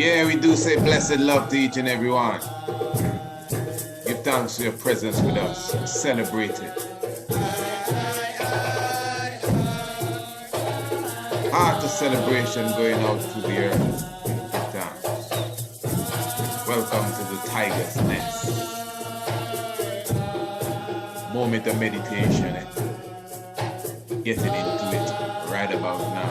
Yeah, we do say blessed love to each and every one. Give thanks for your presence with us. Celebrate it. Heart of celebration going out to the earth. Give thanks. Welcome to the Tiger's Nest. Moment of meditation. Getting into it right about now.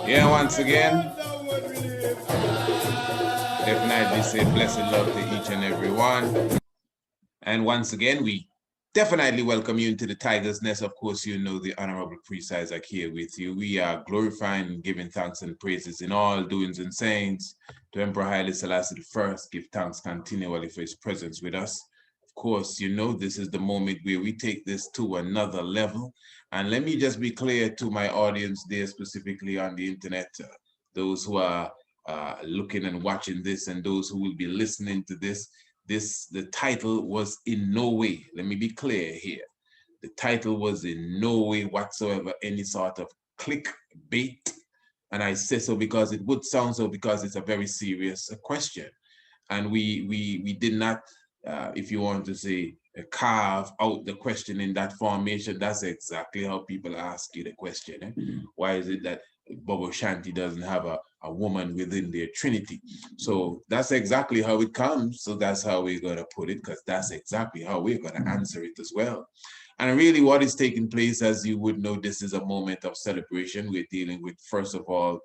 Yeah, once again, definitely say blessed love to each and every one. And once again, we definitely welcome you into the Tiger's Nest. Of course, you know the Honorable Priest Isaac here with you. We are glorifying, giving thanks and praises in all doings and sayings to Emperor Haile Selassie I. Give thanks continually for his presence with us. Of course, you know this is the moment where we take this to another level. And let me just be clear to my audience there, specifically on the internet, those who are looking and watching this and those who will be listening to this. The title was in no way, let me be clear here. The title was in no way whatsoever any sort of clickbait. And I say so because it would sound so because it's a very serious question. And we did not, if you want to say, carve out the question in that formation. That's exactly how people ask you the question. Why is it that Bobo Shanti doesn't have a woman within their Trinity? So that's exactly how it comes. So that's how we're going to put it, because that's exactly how we're going to answer it as well. And really what is taking place, as you would know, this is a moment of celebration. We're dealing with, first of all,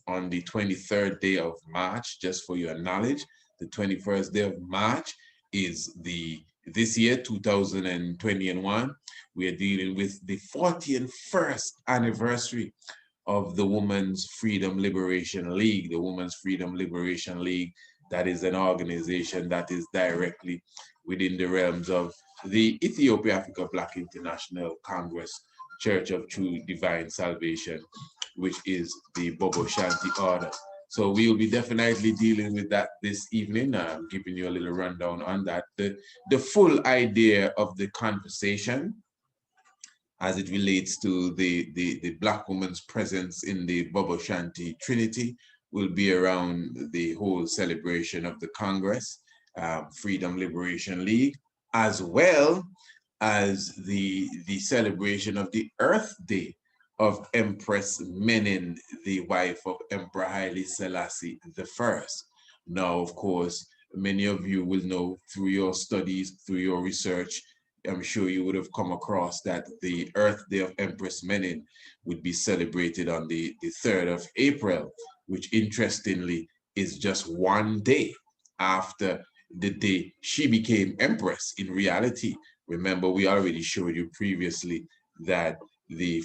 on the 23rd day of March, just for your knowledge, the 21st day of March is this year, 2021, we are dealing with the 41st anniversary of the Women's Freedom Liberation League. The Women's Freedom Liberation League, that is an organization that is directly within the realms of the Ethiopia Africa Black International Congress Church of True Divine Salvation, which is the Bobo Shanti Order. So we will be definitely dealing with that this evening. I'm giving you a little rundown on that. The full idea of the conversation as it relates to the Black woman's presence in the Bobo Shanti Trinity will be around the whole celebration of the Congress Freedom Liberation League, as well as the celebration of the Earth Day of Empress Menen, the wife of Emperor Haile Selassie I. Now, of course, many of you will know through your studies, through your research, I'm sure you would have come across that the Earth Day of Empress Menen would be celebrated on the 3rd of April, which interestingly is just one day after the day she became empress. In reality, remember, we already showed you previously that the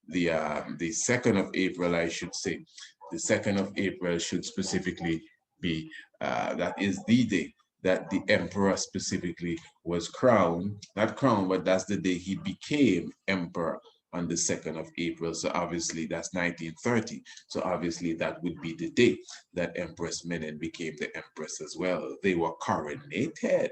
2nd of April, I should say, the 2nd of April should specifically be, that is the day that the emperor specifically was crowned, not crowned, but that's the day he became emperor, on the 2nd of April. So obviously that's 1930. So obviously that would be the day that Empress Menen became the empress as well. They were coronated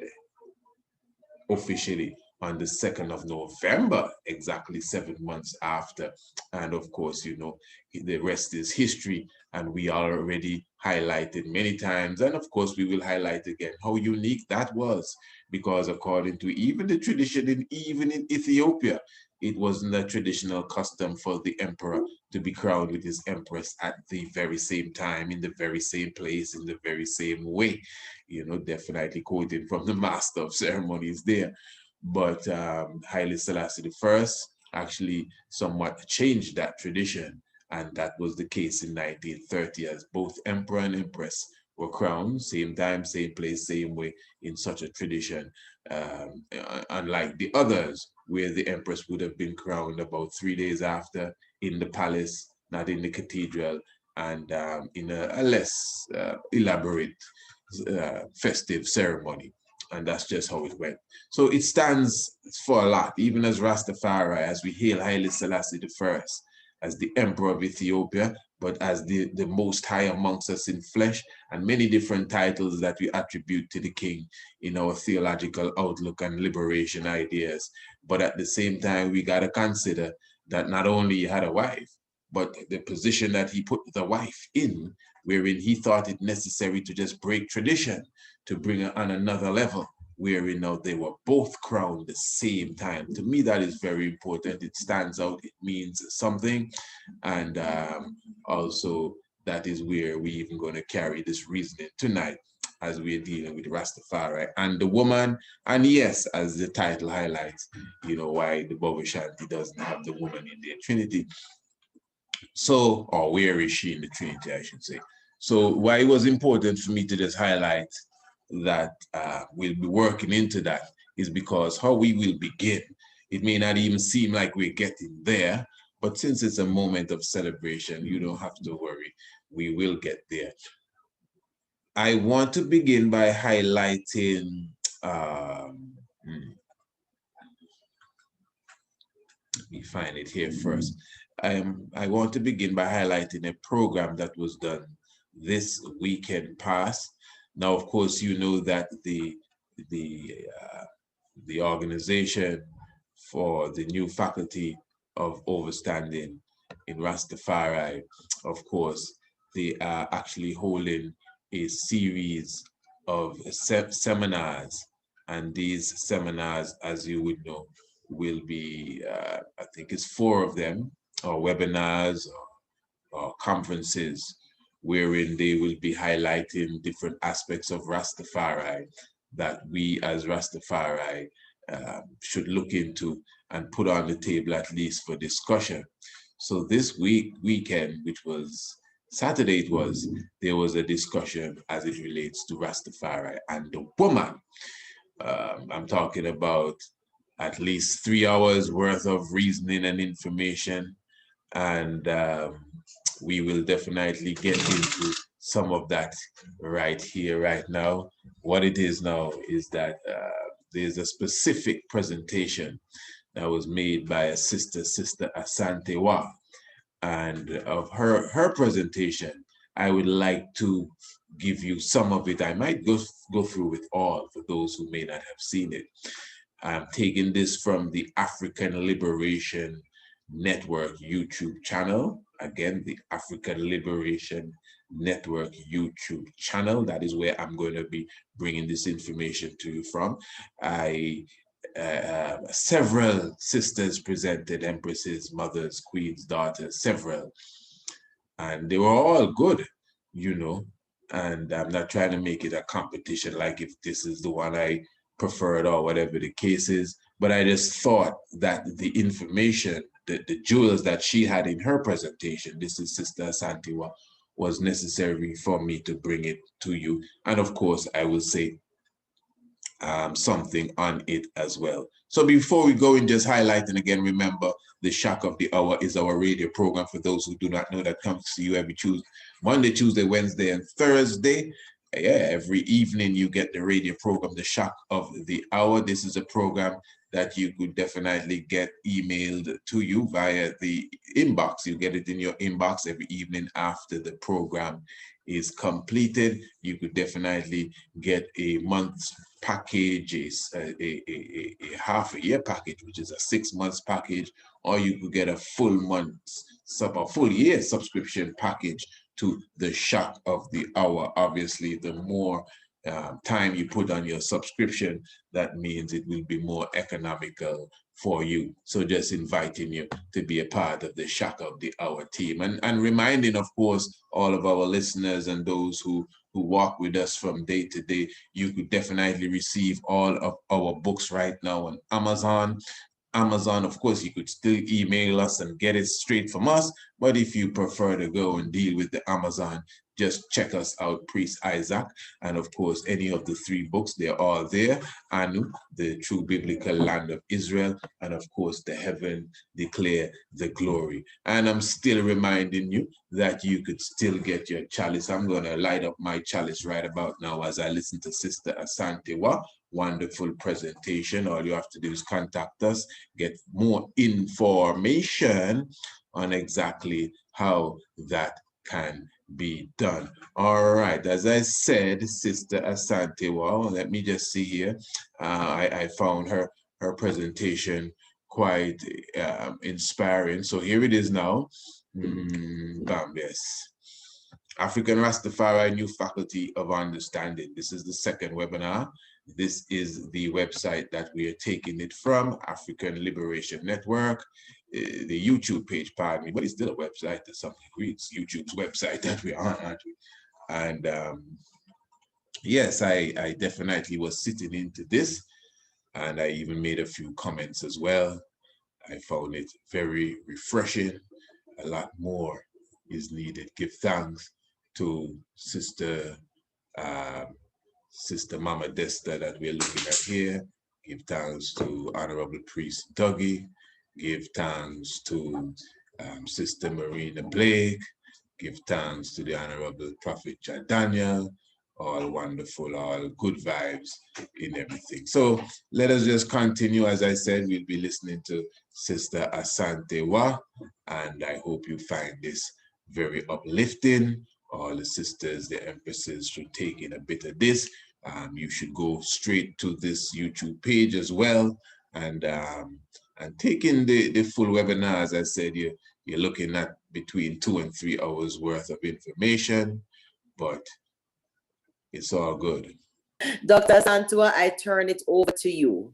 officially on the 2nd of November, exactly 7 months after. And of course, you know, the rest is history. And we already highlighted many times. And of course, we will highlight again how unique that was. Because according to even the tradition, even in Ethiopia, it wasn't a traditional custom for the emperor to be crowned with his empress at the very same time, in the very same place, in the very same way. You know, definitely quoting from the master of ceremonies there. But Haile Selassie I actually somewhat changed that tradition. And that was the case in 1930, as both emperor and empress were crowned, same time, same place, same way, in such a tradition. Unlike the others, where the empress would have been crowned about 3 days after in the palace, not in the cathedral, and in a less elaborate festive ceremony. And that's just how it went. So it stands for a lot, even as Rastafari, as we hail Haile Selassie I as the Emperor of Ethiopia, but as the Most High amongst us in flesh, and many different titles that we attribute to the King in our theological outlook and liberation ideas. But at the same time, we got to consider that not only he had a wife, but the position that he put the wife in, wherein he thought it necessary to just break tradition, to bring her on another level, wherein now they were both crowned the same time. To me, that is very important. It stands out, it means something. And also, that is where we even going to carry this reasoning tonight as we're dealing with Rastafari and the woman. And yes, as the title highlights, you know, why the Bobo Shanti doesn't have the woman in their Trinity. So, or where is she in the Trinity, I should say. So why it was important for me to just highlight that we'll be working into that is because how we will begin, it may not even seem like we're getting there, but since it's a moment of celebration, you don't have to worry, we will get there. I want to begin by highlighting, let me find it here first. I want to begin by highlighting a program that was done this weekend past. Now, of course, you know that the organization for the new faculty of overstanding in Rastafari, of course, they are actually holding a series of seminars. And these seminars, as you would know, will be, I think it's 4 of them, or webinars or conferences, wherein they will be highlighting different aspects of Rastafari that we as Rastafari should look into and put on the table at least for discussion. So this weekend, which was Saturday, there was a discussion as it relates to Rastafari and the woman. I'm talking about at least 3 hours worth of reasoning and information. And we will definitely get into some of that right here, right now. What it is now is that there's a specific presentation that was made by a Sister Asantewa. And of her presentation, I would like to give you some of it. I might go through it all for those who may not have seen it. I'm taking this from the African Liberation Network YouTube channel. Again, the African Liberation Network YouTube channel. That is where I'm going to be bringing this information to you from. Several sisters presented, empresses, mothers, queens, daughters, several, and they were all good, you know. And I'm not trying to make it a competition, like if this is the one I preferred or whatever the case is. But I just thought that the information, the jewels that she had in her presentation, this is Sister Asantewa, was necessary for me to bring it to you. And of course, I will say something on it as well. So before we go in, just highlighting again, remember the Shock of the Hour is our radio program. For those who do not know, that comes to you every Monday, Tuesday, Wednesday, and Thursday. Yeah, every evening you get the radio program, the Shock of the Hour. This is a program that you could definitely get emailed to you via the inbox. You get it in your inbox every evening after the program is completed. You could definitely get a month's package, a half a year package, which is a 6 months package, or you could get a full year subscription package to the Shock of the Hour. Obviously, the more time you put on your subscription, that means it will be more economical for you. So just inviting you to be a part of the Shock of the Hour team, and reminding, of course, all of our listeners and those who walk with us from day to day, you could definitely receive all of our books right now on Amazon. Of course, you could still email us and get it straight from us. But if you prefer to go and deal with the Amazon, just check us out, Priest Isaac. And of course, any of the 3 books, they're all there. Anu, the true biblical land of Israel. And of course, the heaven declare the glory. And I'm still reminding you that you could still get your chalice. I'm going to light up my chalice right about now as I listen to Sister Asantewa. Wonderful presentation. All you have to do is contact us, get more information on exactly how that can be done. All right, as I said, Sister Asantewa, let me just see here. I found her presentation quite inspiring. So here it is now. Yes. African Rastafari, New Faculty of Understanding. This is the second webinar. This is the website that we are taking it from, African Liberation Network, the YouTube page, pardon me, but it's still a website to some degree. It's YouTube's website that we're on, aren't we? And yes, I definitely was sitting into this, and I even made a few comments as well. I found it very refreshing. A lot more is needed. Give thanks to Sister Mama Desta that we're looking at here. Give thanks to Honorable Priest Dougie. Give thanks to Sister Marina Blake. Give thanks to the Honorable Prophet Jah Daniel. All wonderful, all good vibes in everything. So let us just continue. As I said, we'll be listening to Sister Asantewa, and I hope you find this very uplifting. All the sisters, the empresses should take in a bit of this. You should go straight to this YouTube page as well, and take in the full webinar. As I said, you're looking at between 2 and 3 hours worth of information, but it's all good. Dr. Asantewa, I turn it over to you.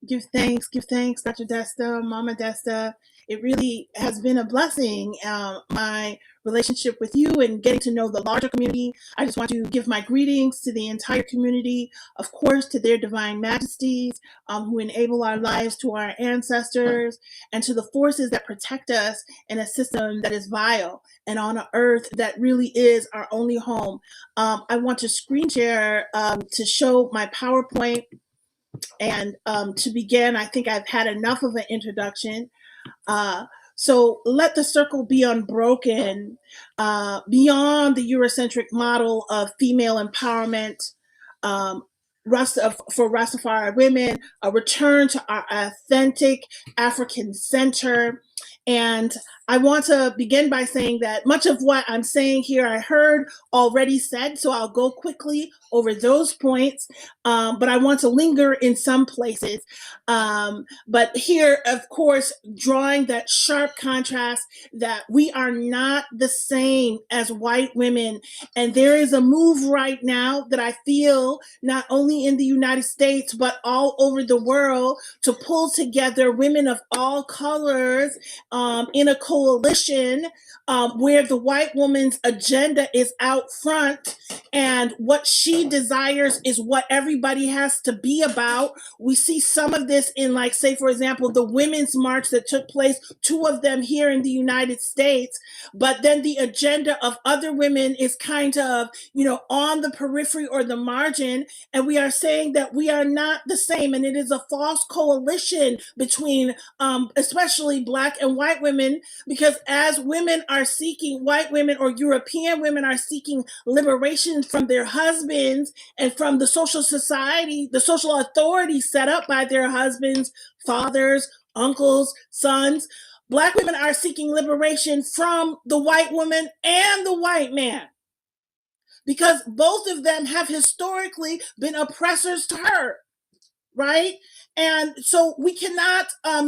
Give thanks, Dr. Desta, Mama Desta. It really has been a blessing, my relationship with you and getting to know the larger community. I just want to give my greetings to the entire community, of course, to their divine majesties who enable our lives, to our ancestors, and to the forces that protect us in a system that is vile and on an earth that really is our only home. I want to screen share to show my PowerPoint. And to begin, I think I've had enough of an introduction. So let the circle be unbroken beyond the Eurocentric model of female empowerment for Rastafari women, a return to our authentic African center. And I want to begin by saying that much of what I'm saying here I heard already said, so I'll go quickly over those points, but I want to linger in some places. But here, of course, drawing that sharp contrast that we are not the same as white women. And there is a move right now that I feel not only in the United States, but all over the world to pull together women of all colors in a coalition where the white woman's agenda is out front and what she desires is what everybody has to be about. We see some of this in, like, say, for example, the Women's March that took place, 2 of them here in the United States, but then the agenda of other women is kind of, on the periphery or the margin, and we are saying that we are not the same, and it is a false coalition between especially Black and white women, because as women are seeking, white women or European women are seeking liberation from their husbands and from the social society, the social authority set up by their husbands, fathers, uncles, sons. Black women are seeking liberation from the white woman and the white man, because both of them have historically been oppressors to her. Right? And so we cannot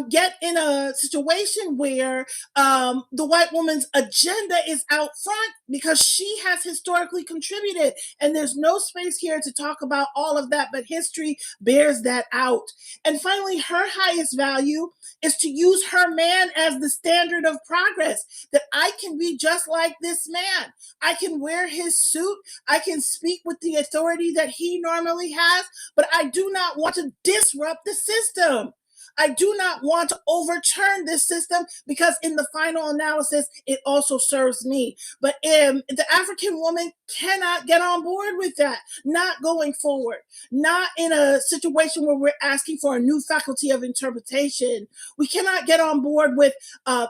get in a situation where the white woman's agenda is out front, because she has historically contributed. And there's no space here to talk about all of that, but history bears that out. And finally, her highest value is to use her man as the standard of progress, that I can be just like this man. I can wear his suit. I can speak with the authority that he normally has, but I do not want to disrupt the system. I do not want to overturn this system, because in the final analysis, it also serves me. But the African woman cannot get on board with that, not going forward, not in a situation where we're asking for a new faculty of interpretation. We cannot get on board with,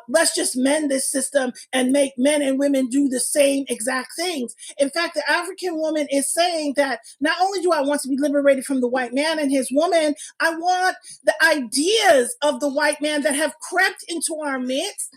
let's just mend this system and make men and women do the same exact things. In fact, the African woman is saying that not only do I want to be liberated from the white man and his woman, I want the ideas of the white man that have crept into our midst,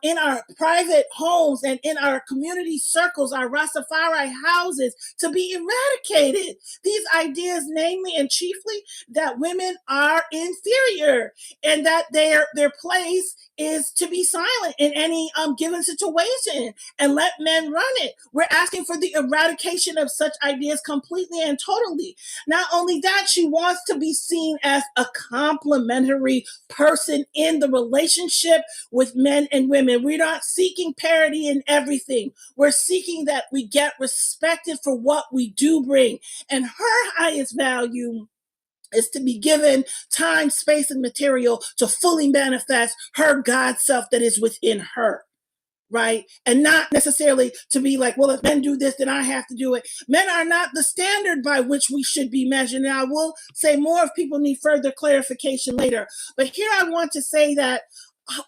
in our private homes and in our community circles, our Rastafari houses, to be eradicated. These ideas, namely and chiefly, that women are inferior and that their place is to be silent in any given situation and let men run it. We're asking for the eradication of such ideas completely and totally. Not only that, she wants to be seen as a complementary person in the relationship with men and women. We're not seeking parity in everything. We're seeking that we get respected for what we do bring. And her highest value is to be given time, space, and material to fully manifest her God self that is within her. Right? And not necessarily to be like, well, if men do this, then I have to do it. Men are not the standard by which we should be measured. And I will say more if people need further clarification later. But here I want to say that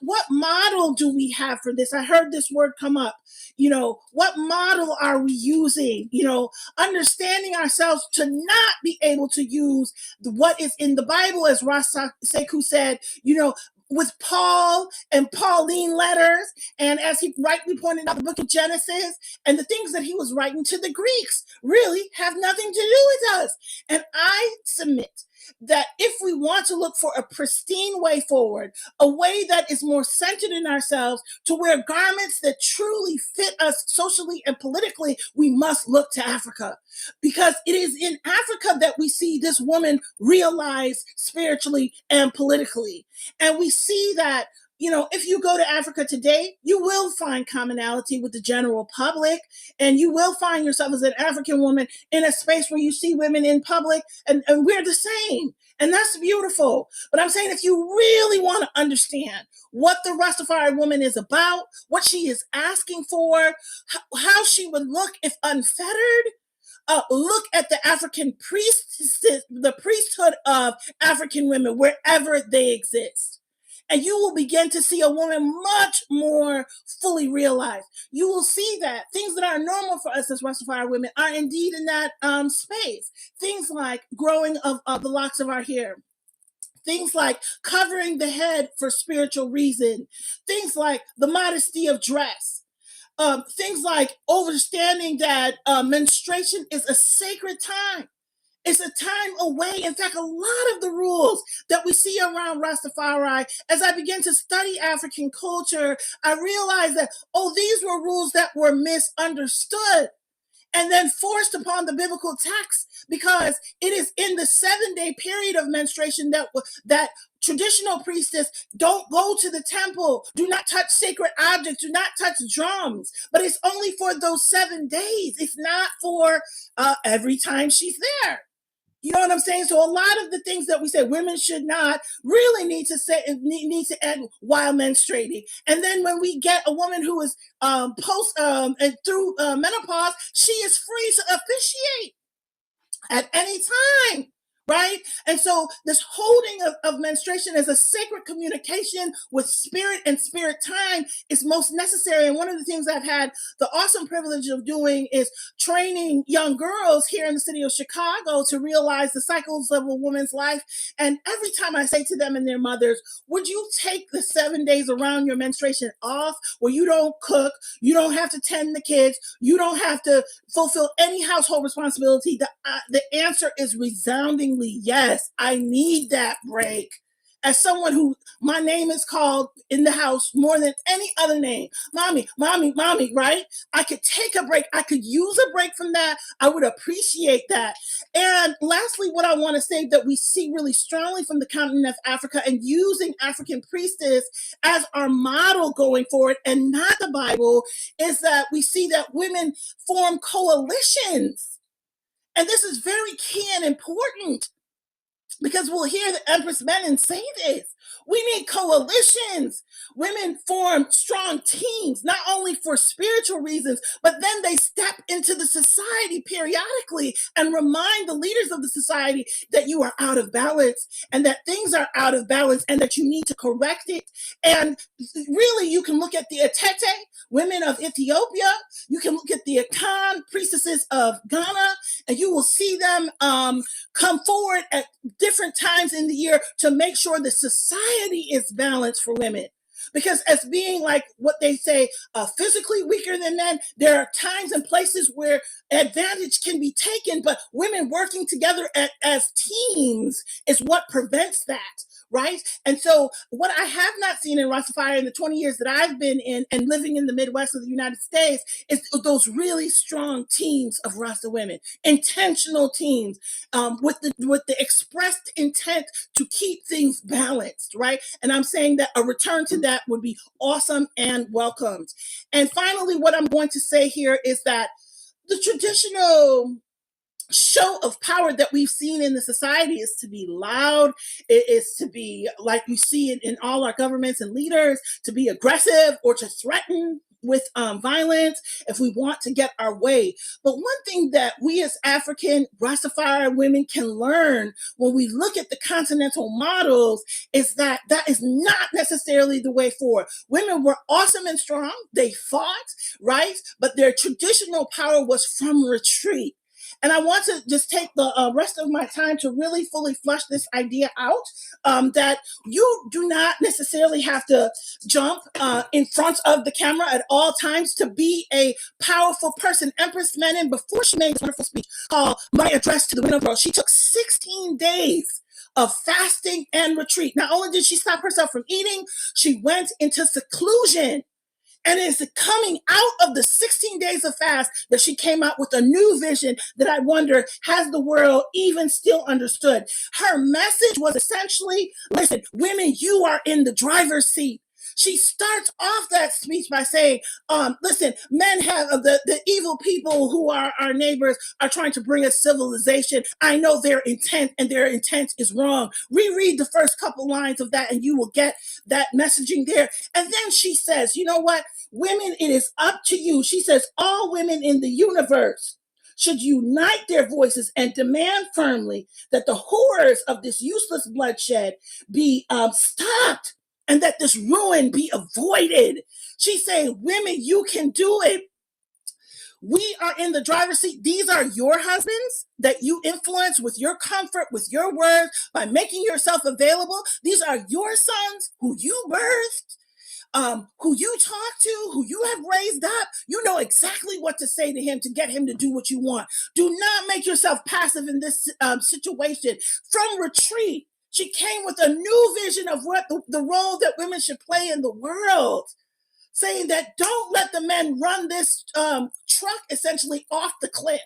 what model do we have for this? I heard this word come up. What model are we using? Understanding ourselves to not be able to use what is in the Bible, as Rasa Sekou said, with Paul and Pauline letters, and as he rightly pointed out, the book of Genesis, and the things that he was writing to the Greeks really have nothing to do with us. And I submit that if we want to look for a pristine way forward, a way that is more centered in ourselves, to wear garments that truly fit us socially and politically, we must look to Africa. Because it is in Africa that we see this woman realized spiritually and politically. And we see that, if you go to Africa today, you will find commonality with the general public, and you will find yourself as an African woman in a space where you see women in public, and we're the same. And that's beautiful. But I'm saying, if you really want to understand what the Rastafari woman is about, what she is asking for, how she would look if unfettered, look at the African priesthood, the priesthood of African women, wherever they exist. And you will begin to see a woman much more fully realized. You will see that things that are normal for us as Rastafari women are indeed in that space. Things like growing of the locks of our hair. Things like covering the head for spiritual reason, things like the modesty of dress, things like understanding that menstruation is a sacred time. It's a time away. In fact, a lot of the rules that we see around Rastafari, as I began to study African culture, I realized that, oh, these were rules that were misunderstood and then forced upon the biblical text, because it is in the 7-day period of menstruation that traditional priestess don't go to the temple, do not touch sacred objects, do not touch drums, but it's only for those 7 days. It's not for every time she's there. You know what I'm saying? So a lot of the things that we say women should not really need to end while menstruating. And then when we get a woman who is post and through menopause, she is free to officiate at any time, right? And so this holding of menstruation as a sacred communication with spirit and spirit time is most necessary. And one of the things I've had the awesome privilege of doing is training young girls here in the city of Chicago to realize the cycles of a woman's life. And every time I say to them and their mothers, would you take the 7 days around your menstruation off where you don't cook, you don't have to tend the kids, you don't have to fulfill any household responsibility? The answer is resoundingly yes. I need that break. As someone who my name is called in the house more than any other name, mommy, mommy, mommy, right? I could take a break. I could use a break from that. I would appreciate that. And lastly, what I want to say that we see really strongly from the continent of Africa, and using African priestess as our model going forward and not the Bible, is that we see that women form coalitions. And this is very key and important, because we'll hear the Empress Menon say this. We need coalitions. Women form strong teams, not only for spiritual reasons, but then they step into the society periodically and remind the leaders of the society that you are out of balance and that things are out of balance and that you need to correct it. And really, you can look at the Atete, women of Ethiopia. You can look at the Akan, priestesses of Ghana, and you will see them come forward at different times in the year to make sure the society is balanced for women. Because as being like what they say, physically weaker than men, there are times and places where advantage can be taken, but women working together as teams is what prevents that. Right? And so what I have not seen in Rastafari in the 20 years that I've been in and living in the Midwest of the United States is those really strong teams of Rasta women, intentional teams with the expressed intent to keep things balanced, right? And I'm saying that a return to that would be awesome and welcomed. And finally, what I'm going to say here is that the traditional show of power that we've seen in the society is to be loud. It is to be, like we see it in all our governments and leaders, to be aggressive or to threaten with violence if we want to get our way. But one thing that we as African Rastafari women can learn when we look at the continental models is that that is not necessarily the way forward. Women were awesome and strong. They fought, right? But their traditional power was from retreat. And I want to just take the rest of my time to really fully flush this idea out, that you do not necessarily have to jump in front of the camera at all times to be a powerful person. Empress Menon, before she made this wonderful speech called My Address to the Women of the World, she took 16 days of fasting and retreat. Not only did she stop herself from eating, she went into seclusion. And it's coming out of the 16 days of fast that she came out with a new vision that I wonder, has the world even still understood? Her message was essentially, listen, women, you are in the driver's seat. She starts off that speech by saying, listen, men have the evil people who are our neighbors are trying to bring us civilization. I know their intent, and their intent is wrong. Reread the first couple lines of that and you will get that messaging there. And then she says, you know what? Women, it is up to you. She says, all women in the universe should unite their voices and demand firmly that the horrors of this useless bloodshed be stopped, and that this ruin be avoided. She's saying, women, you can do it. We are in the driver's seat. These are your husbands that you influence with your comfort, with your words, by making yourself available. These are your sons who you birthed, who you talk to, who you have raised up. You know exactly what to say to him to get him to do what you want. Do not make yourself passive in this situation. From retreat, she came with a new vision of what the role that women should play in the world, saying that don't let the men run this truck essentially off the cliff.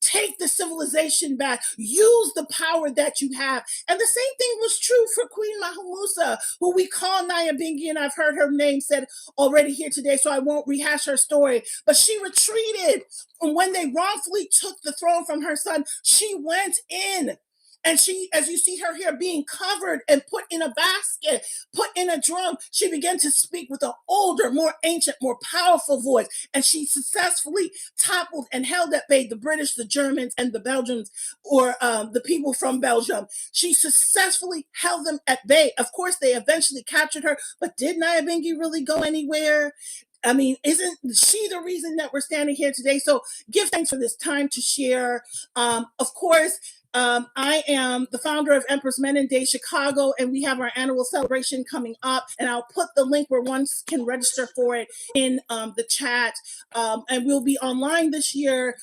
Take the civilization back. Use the power that you have. And the same thing was true for Queen Mahumusa, who we call Nyabingi, and I've heard her name said already here today, so I won't rehash her story. But she retreated. And when they wrongfully took the throne from her son, she went in. And she, as you see her here, being covered and put in a basket, put in a drum, she began to speak with an older, more ancient, more powerful voice. And she successfully toppled and held at bay the British, the Germans, and the Belgians, or the people from Belgium. She successfully held them at bay. Of course, they eventually captured her, but did Nyabingi really go anywhere? I mean, isn't she the reason that we're standing here today? So give thanks for this time to share. Of course, I am the founder of Empress Men in Day Chicago, and we have our annual celebration coming up. And I'll put the link where one can register for it in the chat. And we'll be online this year,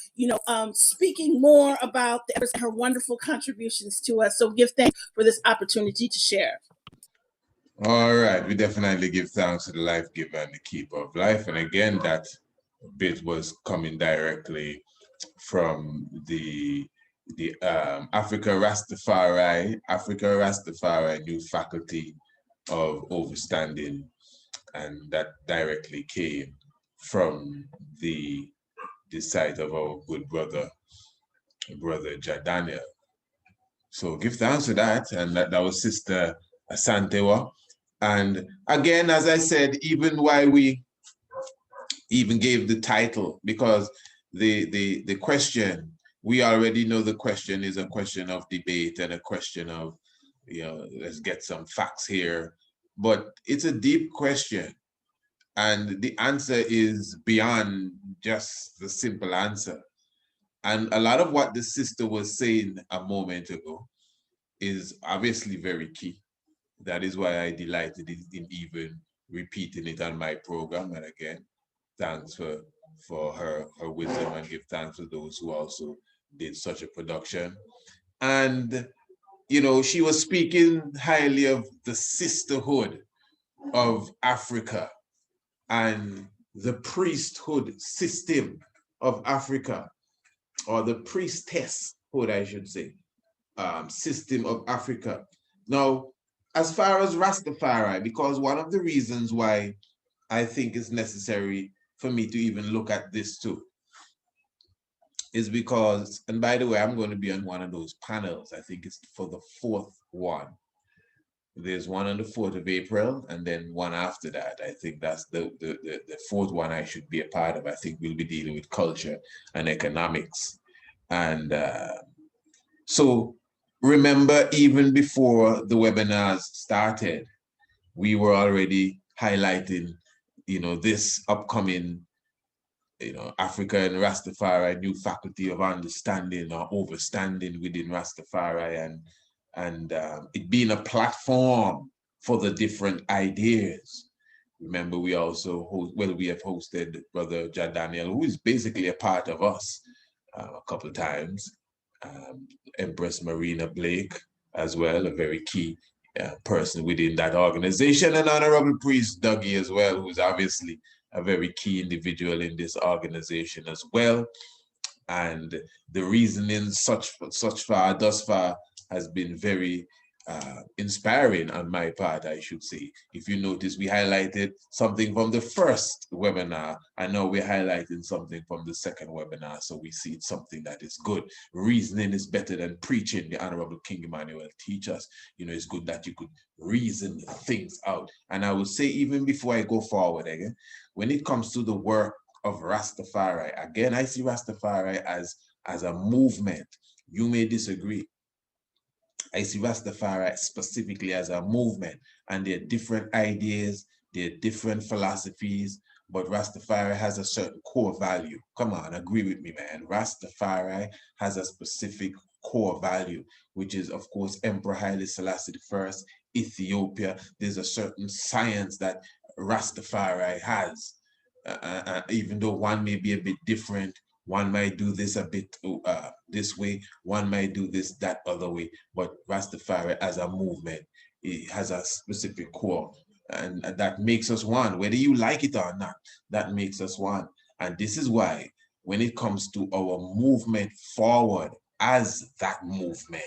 speaking more about the Empress and her wonderful contributions to us. So give thanks for this opportunity to share. All right, we definitely give thanks to the life giver and the keeper of life. And again, that bit was coming directly from the Africa Rastafari new faculty of overstanding, and that directly came from the site of our good brother Jadaniel. So give thanks to that, and that was Sister Asantewa. And again, as I said, even why we even gave the title, because the question, we already know the question is a question of debate and a question of, let's get some facts here. But it's a deep question. And the answer is beyond just the simple answer. And a lot of what the sister was saying a moment ago is obviously very key. That is why I delighted in even repeating it on my program. And again, thanks for her wisdom, and give thanks to those who also did such a production. And, she was speaking highly of the sisterhood of Africa and the priesthood system of Africa, or the priestesshood, I should say, system of Africa. Now, as far as Rastafari, because one of the reasons why I think it's necessary for me to even look at this too is because, and by the way, I'm going to be on one of those panels. I think it's for the fourth one. There's one on the 4th of April, and then one after that. I think that's the fourth one I should be a part of. I think we'll be dealing with culture and economics. And so remember, even before the webinars started, we were already highlighting, this upcoming, Africa and Rastafari new faculty of understanding or overstanding within Rastafari, and it being a platform for the different ideas. Remember, we also we have hosted Brother Jadaniel, who is basically a part of us, a couple of times. Empress Marina Blake as well, a very key person within that organization, and Honorable Priest Dougie as well, who's obviously a very key individual in this organization as well. And the reasoning thus far has been very inspiring on my part, I should say. If you notice, we highlighted something from the first webinar, and now we're highlighting something from the second webinar, so we see it's something that is good. Reasoning is better than preaching, the Honorable King Emmanuel teach us. It's good that you could reason things out. And I would say, even before I go forward again, when it comes to the work of Rastafari, again, I see Rastafari as a movement. You may disagree. I see Rastafari specifically as a movement, and there are different ideas, there are different philosophies, but Rastafari has a certain core value. Come on, agree with me, man. Rastafari has a specific core value, which is, of course, Emperor Haile Selassie I, Ethiopia. There's a certain science that Rastafari has, even though one may be a bit different. One might do this a bit this way, one might do this that other way, but Rastafari as a movement, it has a specific core, and that makes us one, whether you like it or not. That makes us one. And this is why when it comes to our movement forward as that movement,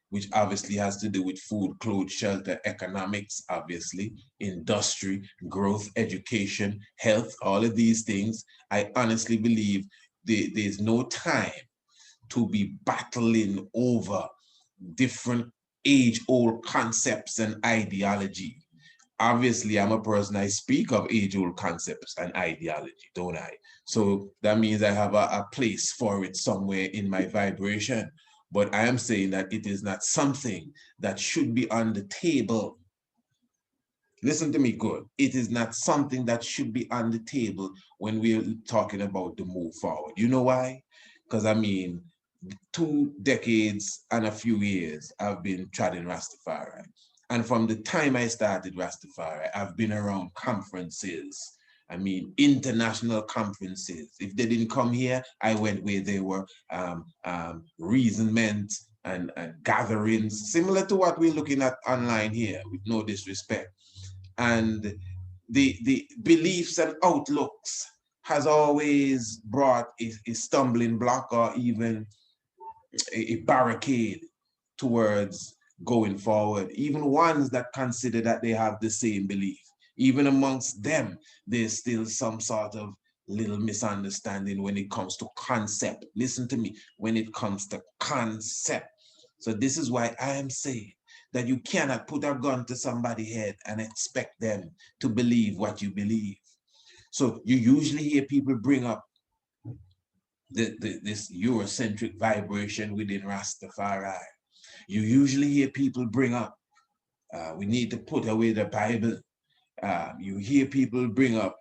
which obviously has to do with food, clothes, shelter, economics, obviously, industry, growth, education, health, all of these things, I honestly believe there's no time to be battling over different age-old concepts and ideology. Obviously, I'm a person, I speak of age-old concepts and ideology, don't I? So that means I have a place for it somewhere in my vibration. But I am saying that it is not something that should be on the table. Listen to me good. It is not something that should be on the table when we're talking about the move forward. You know why? Because I mean, 2 decades and a few years, I've been treading Rastafari. And from the time I started Rastafari, I've been around conferences. I mean, international conferences. If they didn't come here, I went where they were, reasonment and gatherings, similar to what we're looking at online here, with no disrespect. And the beliefs and outlooks has always brought a stumbling block or even a barricade towards going forward. Even ones that consider that they have the same belief, even amongst them, there's still some sort of little misunderstanding when it comes to concept. Listen to me, when it comes to concept. So this is why I am saying that you cannot put a gun to somebody's head and expect them to believe what you believe. So you usually hear people bring up this Eurocentric vibration within Rastafari. You usually hear people bring up, we need to put away the Bible. You hear people bring up,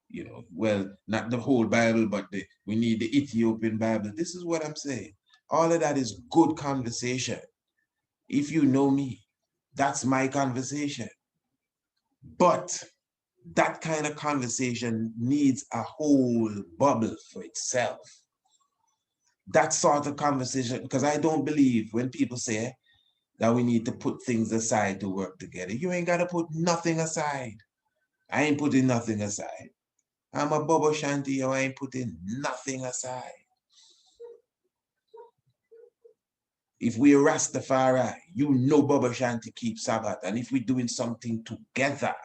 you know, well, not the whole Bible, but we need the Ethiopian Bible. This is what I'm saying. All of that is good conversation. If you know me, that's my conversation. But that kind of conversation needs a whole bubble for itself. That sort of conversation, because I don't believe when people say that we need to put things aside to work together. You ain't got to put nothing aside. I ain't putting nothing aside. I'm a Bobo Shanti, I ain't putting nothing aside. If we're Rastafari, you know Bobo Shanti keeps Sabbath. And if we're doing something together,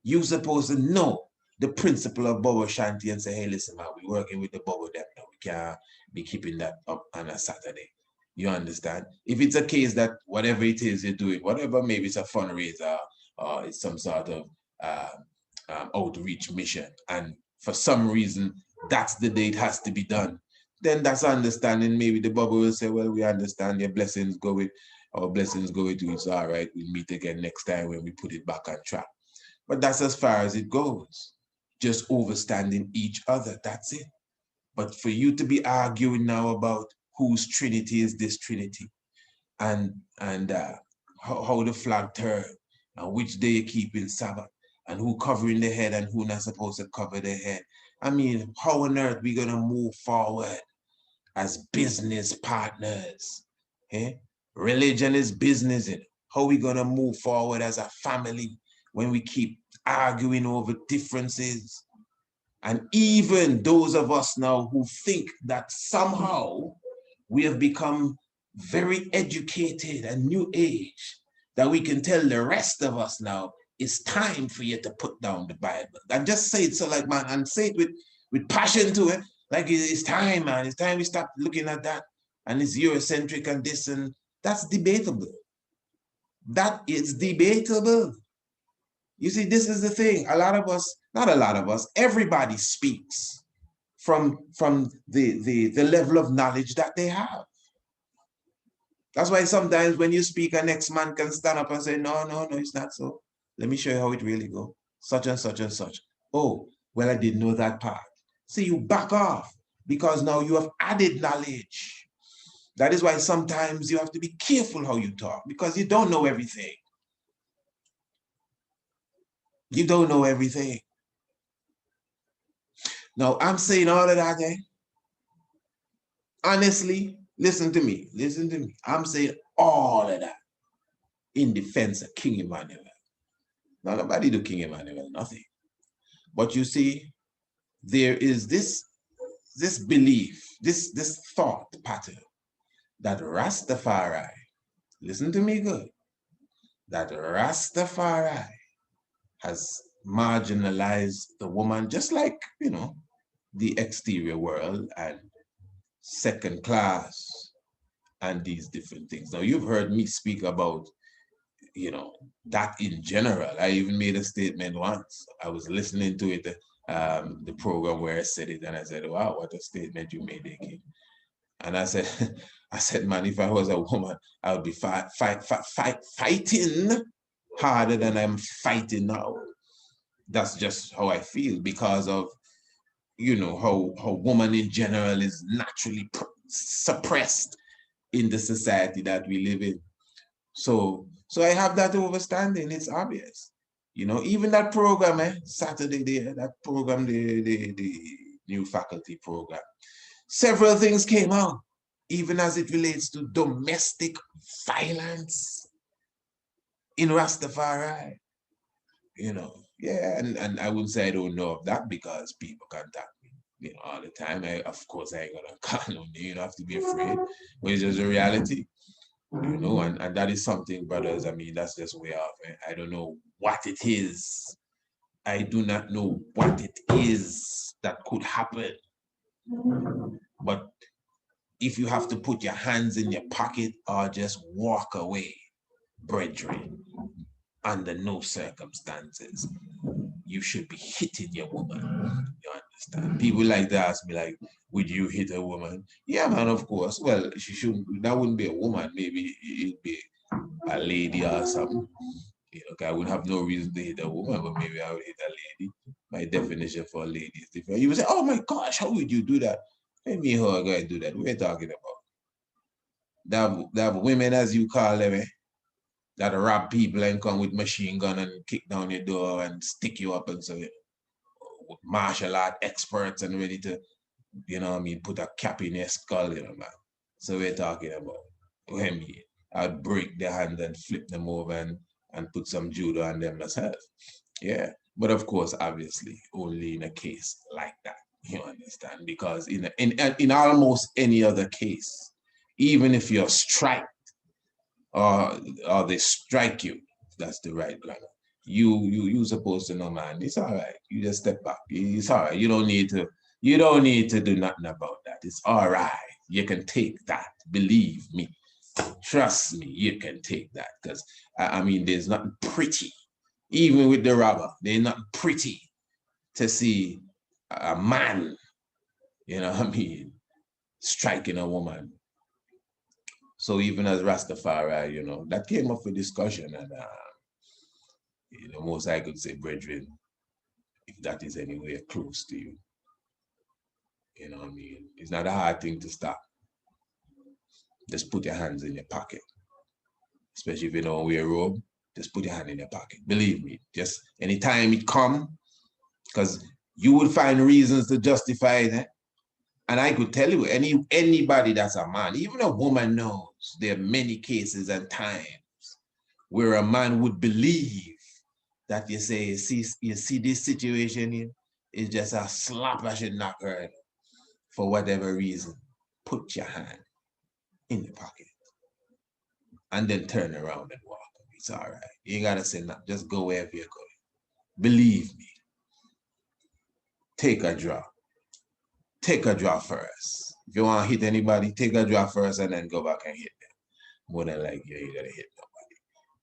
you're supposed to know the principle of Bobo Shanti and say, hey, listen, man, we're working with the Bobo them now. We can't be keeping that up on a Saturday. You understand? If it's a case that whatever it is you're doing, whatever, maybe it's a fundraiser or it's some sort of outreach mission, and for some reason, that's the day it has to be done, then that's understanding. Maybe the Bobo will say, well, we understand your blessings go with, our blessings go with you. It's all right. We'll meet again next time when we put it back on track. But that's as far as it goes. Just overstanding each other. That's it. But for you to be arguing now about whose Trinity is this Trinity, and how the flag turn, and which day you keep in Sabbath, and who covering the head and who not supposed to cover the head. I mean, how on earth we gonna move forward as business partners? Eh? Religion is business. How we gonna move forward as a family when we keep arguing over differences? And even those of us now who think that somehow we have become very educated and new age, that we can tell the rest of us now, it's time for you to put down the Bible. And just say it so like, man, and say it with passion to it. Like, it's time, man. It's time we stop looking at that. And it's Eurocentric and this, and that's debatable. That is debatable. You see, this is the thing. A lot of us, not a lot of us, everybody speaks from the level of knowledge that they have. That's why sometimes when you speak, a next man can stand up and say, no, it's not so. Let me show you how it really goes. such and such and such. Oh, well, I didn't know that part. See, you back off because now you have added knowledge. That is why sometimes you have to be careful how you talk because you don't know everything. You don't know everything. Now, I'm saying all of that, eh? Honestly, listen to me. Listen to me. I'm saying all of that in defense of King Emmanuel. Now, nobody do King Emmanuel nothing. But you see, there is this belief, this thought pattern that Rastafari, listen to me good, that Rastafari has marginalized the woman just like, you know, the exterior world and second class and these different things. Now, you've heard me speak about, you know, that in general. I even made a statement once. I was listening to it, the program where I said it, and I said, wow, what a statement you made, AK. And I said, man, if I was a woman, I would be fighting harder than I'm fighting now. That's just how I feel because of, you know, how woman in general is naturally suppressed in the society that we live in. So I have that understanding. It's obvious. You know, even that program, Saturday there, that program, the new faculty program, several things came out, even as it relates to domestic violence in Rastafari. You know, yeah, and I wouldn't say I don't know of that because people contact me, you know, all the time. Of course, I ain't gonna call on you. You don't have to be afraid, but it's just a reality. You know, and that is something, brothers, I mean, that's just way off. I don't know what it is. I do not know what it is that could happen. But if you have to put your hands in your pocket or just walk away, brethren, under no circumstances, you should be hitting your woman. You understand? People like to ask me, like, would you hit a woman? Yeah, man, of course. Well, she shouldn't, that wouldn't be a woman. Maybe it'd be a lady or something. You know, I would have no reason to hit a woman, but maybe I would hit a lady. My definition for a lady is different. You would say, oh my gosh, how would you do that? Let me how a guy do that. We're talking about. That women, as you call them, that rob people and come with machine gun and kick down your door and stick you up and so, you know, martial art experts and ready to, you know what I mean, put a cap in your skull, you know, man. So we're talking about women. I'd break their hand and flip them over and put some judo on them myself. Yeah. But of course, obviously, only in a case like that, you understand? Because in almost any other case, even if you're striked or they strike you, that's the right grammar. You supposed to know, man, it's all right. You just step back. It's all right. You don't need to do nothing about that. It's all right. You can take that. Believe me. Trust me, you can take that. Because I mean, there's nothing pretty. Even with the robber, they're not pretty to see a man, you know what I mean, striking a woman. So even as Rastafari, you know, that came up for discussion, and you know, most I could say, brethren, if that is anywhere close to you, you know what I mean, it's not a hard thing to stop. Just put your hands in your pocket, especially if you don't wear a robe. Just put your hand in your pocket. Believe me, just anytime it come, because you would find reasons to justify it. And I could tell you, anybody that's a man, even a woman knows there are many cases and times where a man would believe that you say, you see this situation here is just a slap I should knock her for whatever reason. Put your hand in your pocket and then turn around and walk. It's all right. You ain't gotta say nothing. Just go wherever you're going. Believe me. Take a draw. Take a draw first. If you want to hit anybody, take a draw first and then go back and hit them. More than likely, you ain't gonna hit nobody.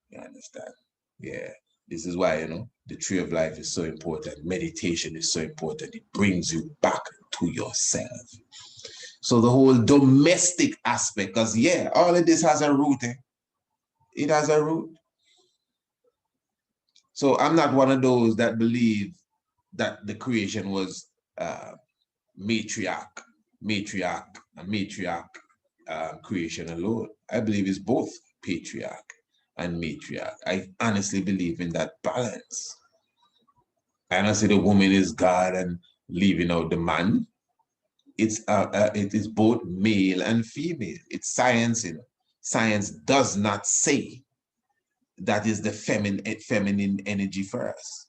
You understand? Yeah. This is why, you know, the tree of life is so important. Meditation is so important. It brings you back to yourself. So the whole domestic aspect, because yeah, all of this has a root. It has a root. So I'm not one of those that believe that the creation was matriarch creation alone. I believe it's both patriarch and matriarch. I honestly believe in that balance. I don't say the woman is God and leaving out the man. It is both male and female. It's science, you know. Science does not say that is the feminine energy first.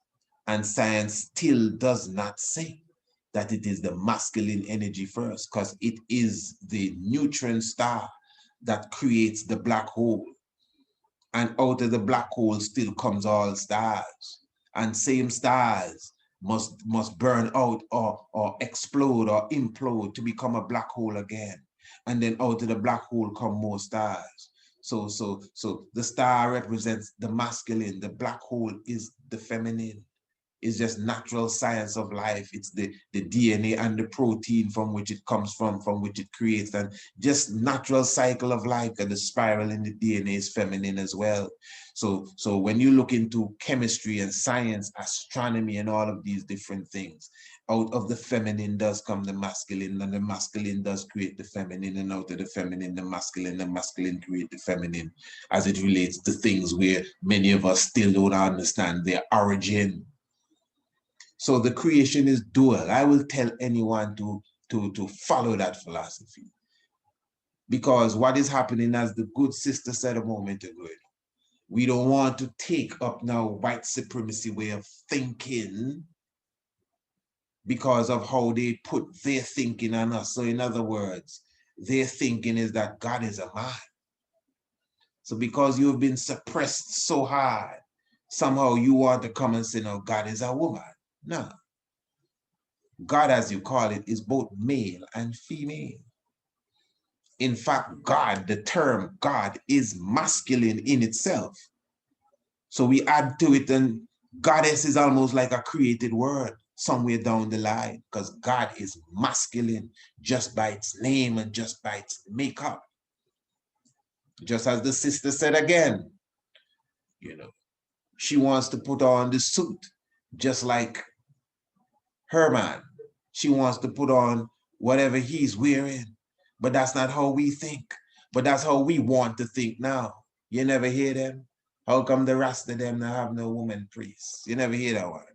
And science still does not say that it is the masculine energy first, because it is the neutron star that creates the black hole. And out of the black hole still comes all stars. And same stars must burn out or explode or implode to become a black hole again. And then out of the black hole come more stars. So the star represents the masculine, the black hole is the feminine. It's just natural science of life. It's the DNA and the protein from which it comes from which it creates, and just natural cycle of life. And the spiral in the DNA is feminine as well. So when you look into chemistry and science, astronomy, and all of these different things, out of the feminine does come the masculine, and the masculine does create the feminine, and out of the feminine, the masculine create the feminine, as it relates to things where many of us still don't understand their origin. So the creation is dual. I will tell anyone to follow that philosophy. Because what is happening, as the good sister said a moment ago, we don't want to take up now white supremacy way of thinking because of how they put their thinking on us. So in other words, their thinking is that God is a man. So because you've been suppressed so hard, somehow you want to come and say, no, God is a woman. No. God, as you call it, is both male and female. In fact, God, the term God, is masculine in itself. So we add to it, and goddess is almost like a created word somewhere down the line, because God is masculine just by its name and just by its makeup. Just as the sister said again, you know, she wants to put on the suit just like her man. She wants to put on whatever he's wearing, but that's not how we think. But that's how we want to think now. You never hear them? How come the Rasta them now have no woman priests? You never hear that one.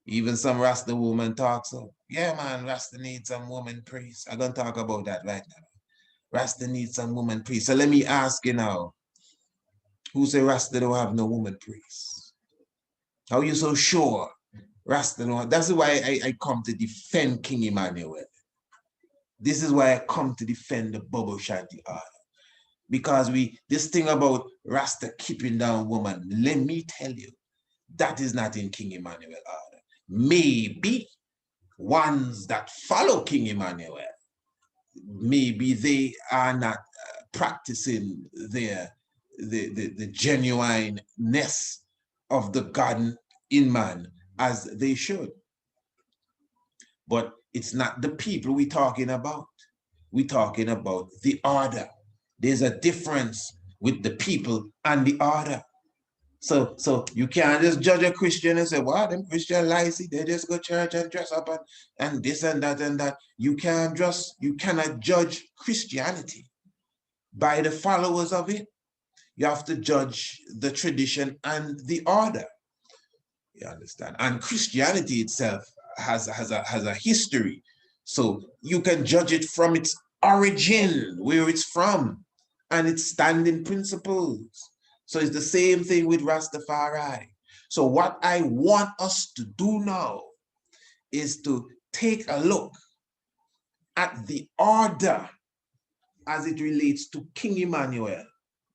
Even some Rasta woman talks so. Yeah, man, Rasta needs some woman priests. I'm going to talk about that right now. Rasta needs some woman priests. So let me ask you now, who say Rasta don't have no woman priests? How are you so sure Rasta don't? That's why I come to defend King Emmanuel. This is why I come to defend the Bobo Shanti order. Because this thing about Rasta keeping down woman, let me tell you, that is not in King Emmanuel order. Maybe ones that follow King Emmanuel, maybe they are not practicing the genuineness of the God in man as they should. But it's not the people we're talking about. We're talking about the order. There's a difference with the people and the order. So you can't just judge a Christian and say, well, them Christian lazy, they just go to church and dress up and this and that and that. You cannot judge Christianity by the followers of it. You have to judge the tradition and the order. You understand? And Christianity itself has a history. So you can judge it from its origin, where it's from, and its standing principles. So it's the same thing with Rastafari. So what I want us to do now is to take a look at the order as it relates to King Emmanuel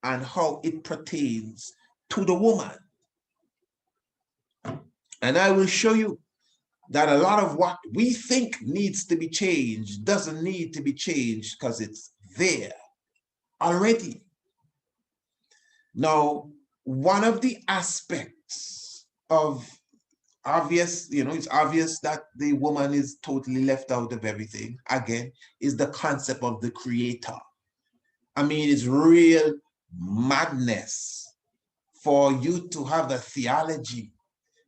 and how it pertains to the woman. And I will show you that a lot of what we think needs to be changed doesn't need to be changed because it's there already. Now, one of the aspects of obvious, it's obvious that the woman is totally left out of everything, again, is the concept of the creator. I mean, it's real madness for you to have the theology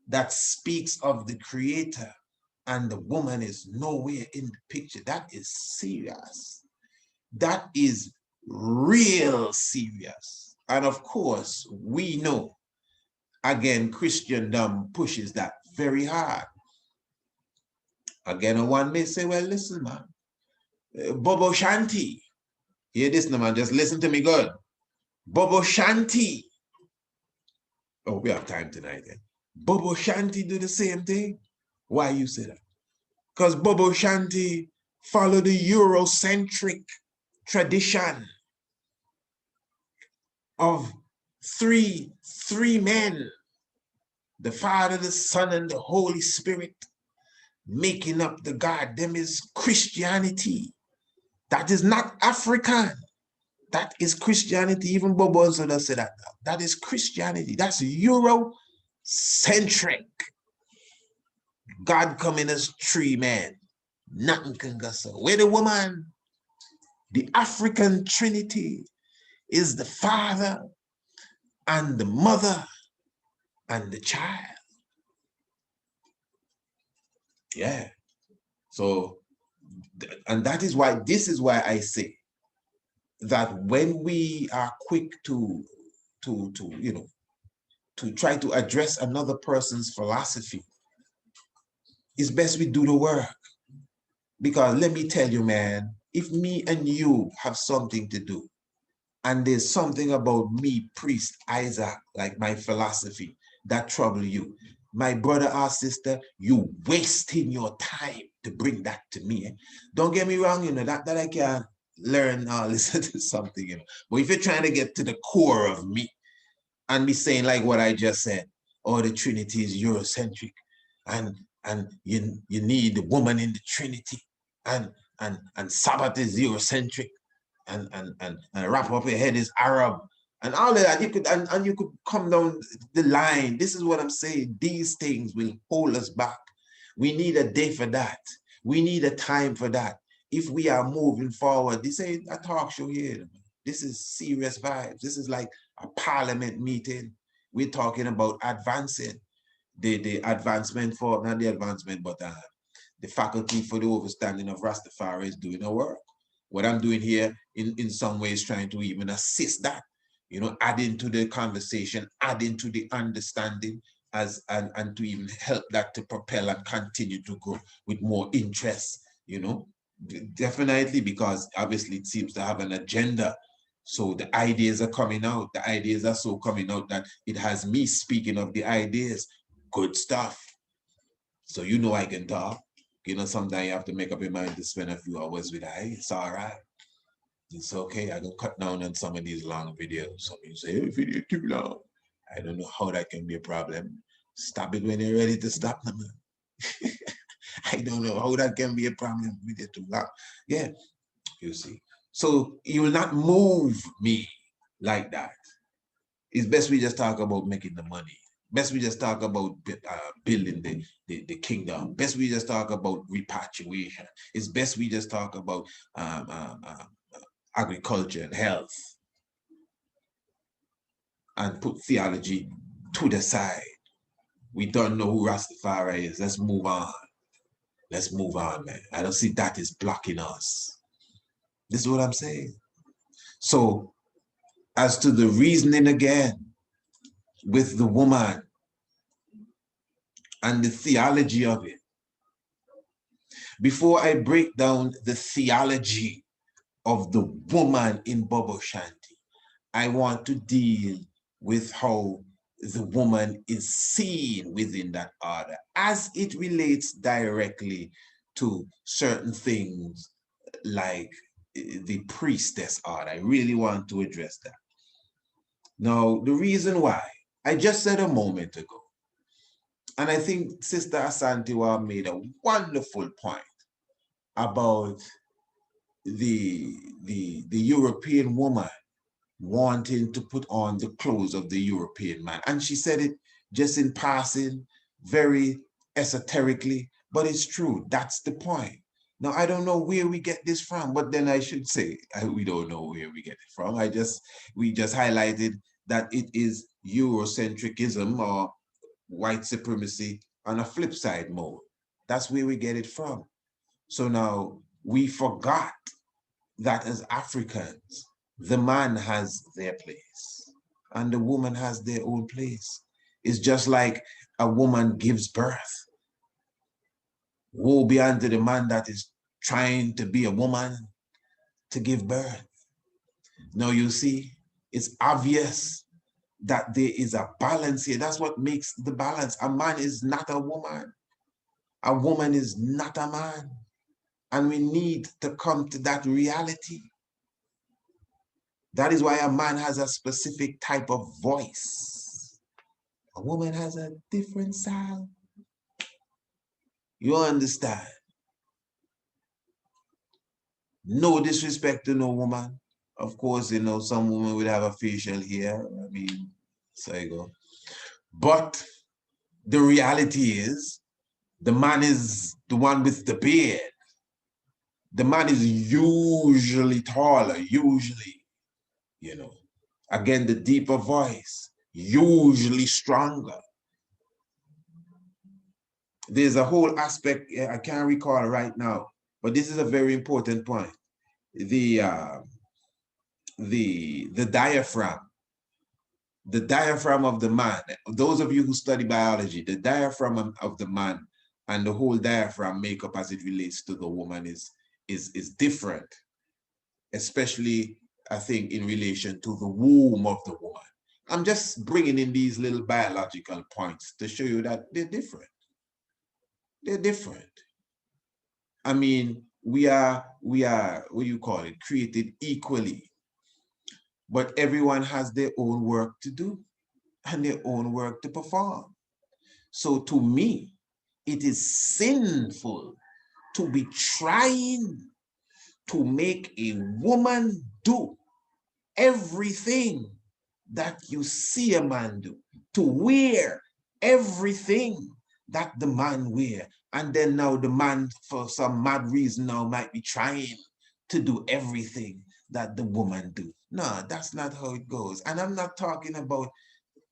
that speaks of the creator and the woman is nowhere in the picture. That is serious. That is real serious. And of course, we know, again, Christendom pushes that very hard. Again, one may say, well, listen, man, Bobo Shanti, hear this now, man, just listen to me good. Bobo Shanti. Oh, we have time tonight then. Bobo Shanti do the same thing. Why you say that? Because Bobo Shanti follow the Eurocentric tradition of three men, the Father, the Son, and the Holy Spirit, making up the God. Them is Christianity. That is not African. That is Christianity. Even Bobo Shanti said that. That is Christianity. That's Eurocentric. God coming as three men. Nothing can go so. Where the woman, the African Trinity, is the Father and the Mother and the child. Yeah. So, and that is why, this is why I say that when we are quick to try to address another person's philosophy, it's best we do the work. Because let me tell you, man, if me and you have something to do, and there's something about me, Priest Isaac, like my philosophy, that trouble you, my brother or sister, you wasting your time to bring that to me. Don't get me wrong, that I can learn or listen to something, But if you're trying to get to the core of me, and me saying like what I just said, oh, the Trinity is Eurocentric, and you need the woman in the Trinity, and Sabbath is Eurocentric, and wrap up your head is Arab, and all of that, you could and you could come down the line. This is what I'm saying. These things will hold us back. We need a day for that. We need a time for that. If we are moving forward, this ain't a talk show here. This is serious vibes. This is like a parliament meeting. We're talking about advancing the advancement for, not the advancement, but the faculty for the overstanding of Rastafari is doing the work. What I'm doing here in some ways trying to even assist that, adding to the conversation, adding to the understanding, and to even help that to propel and continue to grow with more interest, definitely, because obviously it seems to have an agenda. So the ideas are coming out. The ideas are so coming out that it has me speaking of the ideas. Good stuff. So I can talk. Sometimes you have to make up your mind to spend a few hours with I. It's all right. It's okay. I don't cut down on some of these long videos. Some people say, hey, video too long. I don't know how that can be a problem. Stop it when you're ready to stop them. I don't know how that can be a problem. Video too long. Yeah, you see. So you will not move me like that. It's best we just talk about making the money. Best we just talk about building the kingdom. Best we just talk about repatriation. It's best we just talk about agriculture and health, and put theology to the side. We don't know who Rastafari is. Let's move on. Let's move on, man. I don't see that is blocking us. This is what I'm saying. So, as to the reasoning again, with the woman and the theology of it, before I break down the theology of the woman in Bobo Shanti, I want to deal with how the woman is seen within that order as it relates directly to certain things like the priestess order. I really want to address that. Now, the reason why, I just said a moment ago, and I think Sister Asantiwa made a wonderful point about the European woman wanting to put on the clothes of the European man. And she said it just in passing, very esoterically, but it's true. That's the point. Now, I don't know where we get this from, but then I should say, we don't know where we get it from. We just highlighted that it is Eurocentricism, or white supremacy on a flip side mode. That's where we get it from. So now we forgot that as Africans, the man has their place and the woman has their own place. It's just like a woman gives birth. Woe be unto the man that is trying to be a woman to give birth. Now you see, it's obvious that there is a balance here. That's what makes the balance. A man is not a woman. A woman is not a man. And we need to come to that reality. That is why a man has a specific type of voice. A woman has a different sound. You understand? No disrespect to no woman. Of course, you know, some women would have a facial hair. I mean, so you go. But the reality is, the man is the one with the beard. The man is usually taller, usually, you know. Again, the deeper voice, usually stronger. There's a whole aspect, I can't recall right now, but this is a very important point. The diaphragm of the man, those of you who study biology, the diaphragm of the man and the whole diaphragm makeup as it relates to the woman is different, especially, I think, in relation to the womb of the woman. I'm just bringing in these little biological points to show you that they're different. They're different. I mean, we are, what do you call it, created equally. But everyone has their own work to do and their own work to perform. So to me, it is sinful to be trying to make a woman do everything that you see a man do, to wear everything that the man wear. And then now the man, for some mad reason now, might be trying to do everything that the woman do. No, that's not how it goes. And I'm not talking about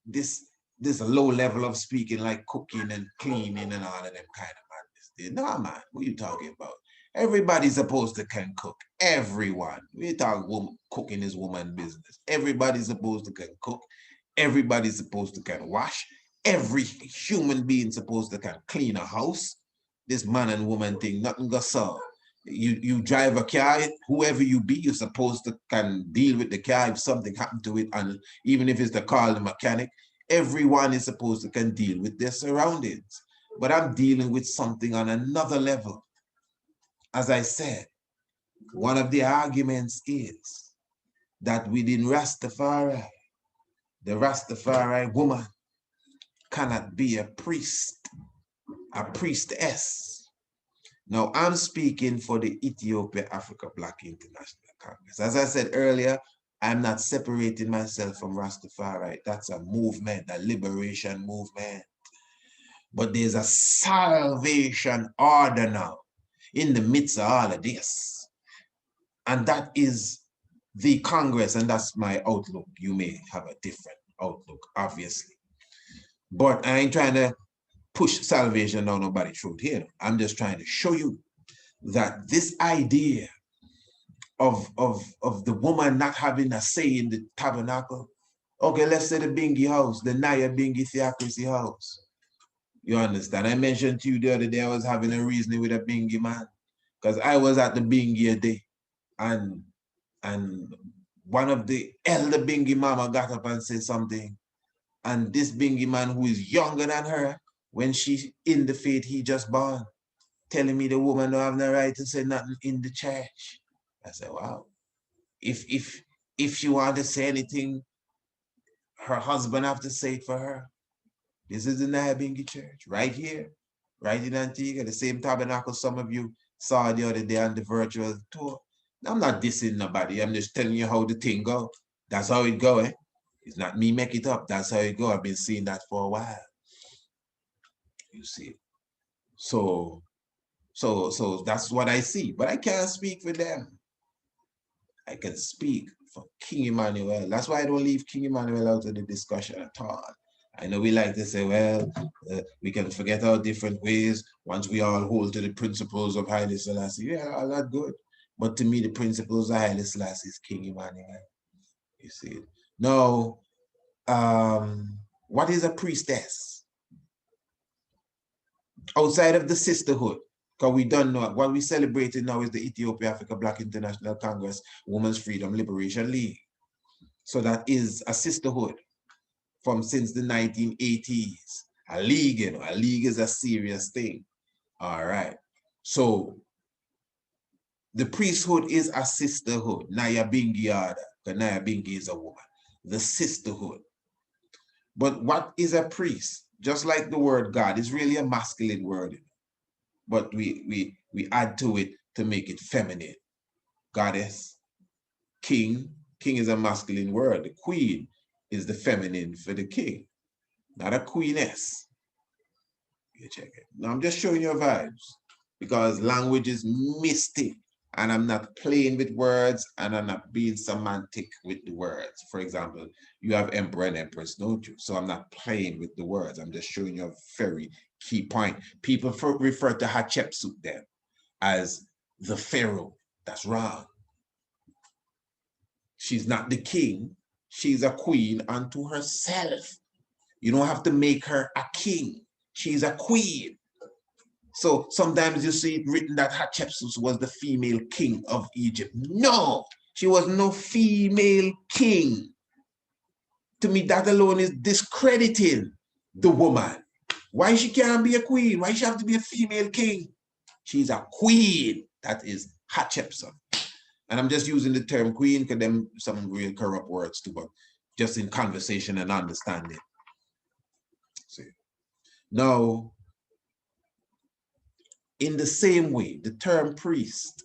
this low level of speaking like cooking and cleaning and all of them kind of madness. No, man, what are you talking about? Everybody's supposed to can cook. Everyone. We talk cooking is woman business. Everybody's supposed to can cook. Everybody's supposed to can wash. Every human being supposed to can clean a house. This man and woman thing, nothing goes solve. You drive a car, whoever you be, you're supposed to can deal with the car if something happened to it, and even if it's the car, the mechanic, everyone is supposed to can deal with their surroundings. But I'm dealing with something on another level. As I said, one of the arguments is that within Rastafari, the Rastafari woman cannot be a priest, a priestess. Now, I'm speaking for the Ethiopia Africa Black International Congress. As I said earlier, I'm not separating myself from Rastafari. That's a movement, a liberation movement. But there's a salvation order now in the midst of all of this. And that is the Congress, and that's my outlook. You may have a different outlook, obviously. But I ain't trying to push salvation down nobody's throat here. I'm just trying to show you that this idea of the woman not having a say in the tabernacle. Okay, let's say the Bingi house, the Naya Bingi Theocracy house. You understand? I mentioned to you the other day I was having a reasoning with a Bingi man, because I was at the Bingi a day, and one of the elder Bingi mama got up and said something, and this Bingi man who is younger than her, when she's in the faith he just born, telling me the woman don't have no right to say nothing in the church. I said, wow. If she want to say anything, her husband have to say it for her. This is the Nyabingi Church, right here, right in Antigua, the same tabernacle some of you saw the other day on the virtual tour. I'm not dissing nobody. I'm just telling you how the thing go. That's how it go, eh? It's not me make it up. That's how it go. I've been seeing that for a while. You see. So that's what I see. But I can't speak for them. I can speak for King Emmanuel. That's why I don't leave King Emmanuel out of the discussion at all. I know we like to say, well, we can forget our different ways once we all hold to the principles of Haile Selassie. Yeah, all that good. But to me, the principles of Haile Selassie is King Emmanuel. You see it. Now, what is a priestess? Outside of the sisterhood, because we don't know, what we celebrating now is the Ethiopia Africa Black International Congress Women's Freedom Liberation League. So that is a sisterhood from since the 1980s. A league, you know, a league is a serious thing. All right. So the priesthood is a sisterhood. Naya Bingi Ada, because Naya Bingi is a woman. The sisterhood. But what is a priest? Just like the word God, it's really a masculine word. But we add to it to make it feminine. Goddess, king. King is a masculine word. The queen is the feminine for the king, not a queeness. You check it. Now I'm just showing you vibes because language is mystic and I'm not playing with words and I'm not being semantic with the words. For example, you have emperor and empress, don't you? So I'm not playing with the words. I'm just showing you a very key point. People refer to Hatshepsut then as the pharaoh. That's wrong. She's not the king. She's a queen unto herself. You don't have to make her a king. She's a queen. So sometimes you see it written that Hatshepsut was the female king of Egypt. No, she was no female king. To me, that alone is discrediting the woman. Why she can't be a queen? Why she have to be a female king? She's a queen. That is Hatshepsut. And I'm just using the term queen because them some real corrupt words too, but just in conversation and understanding. See. Now, in the same way, the term priest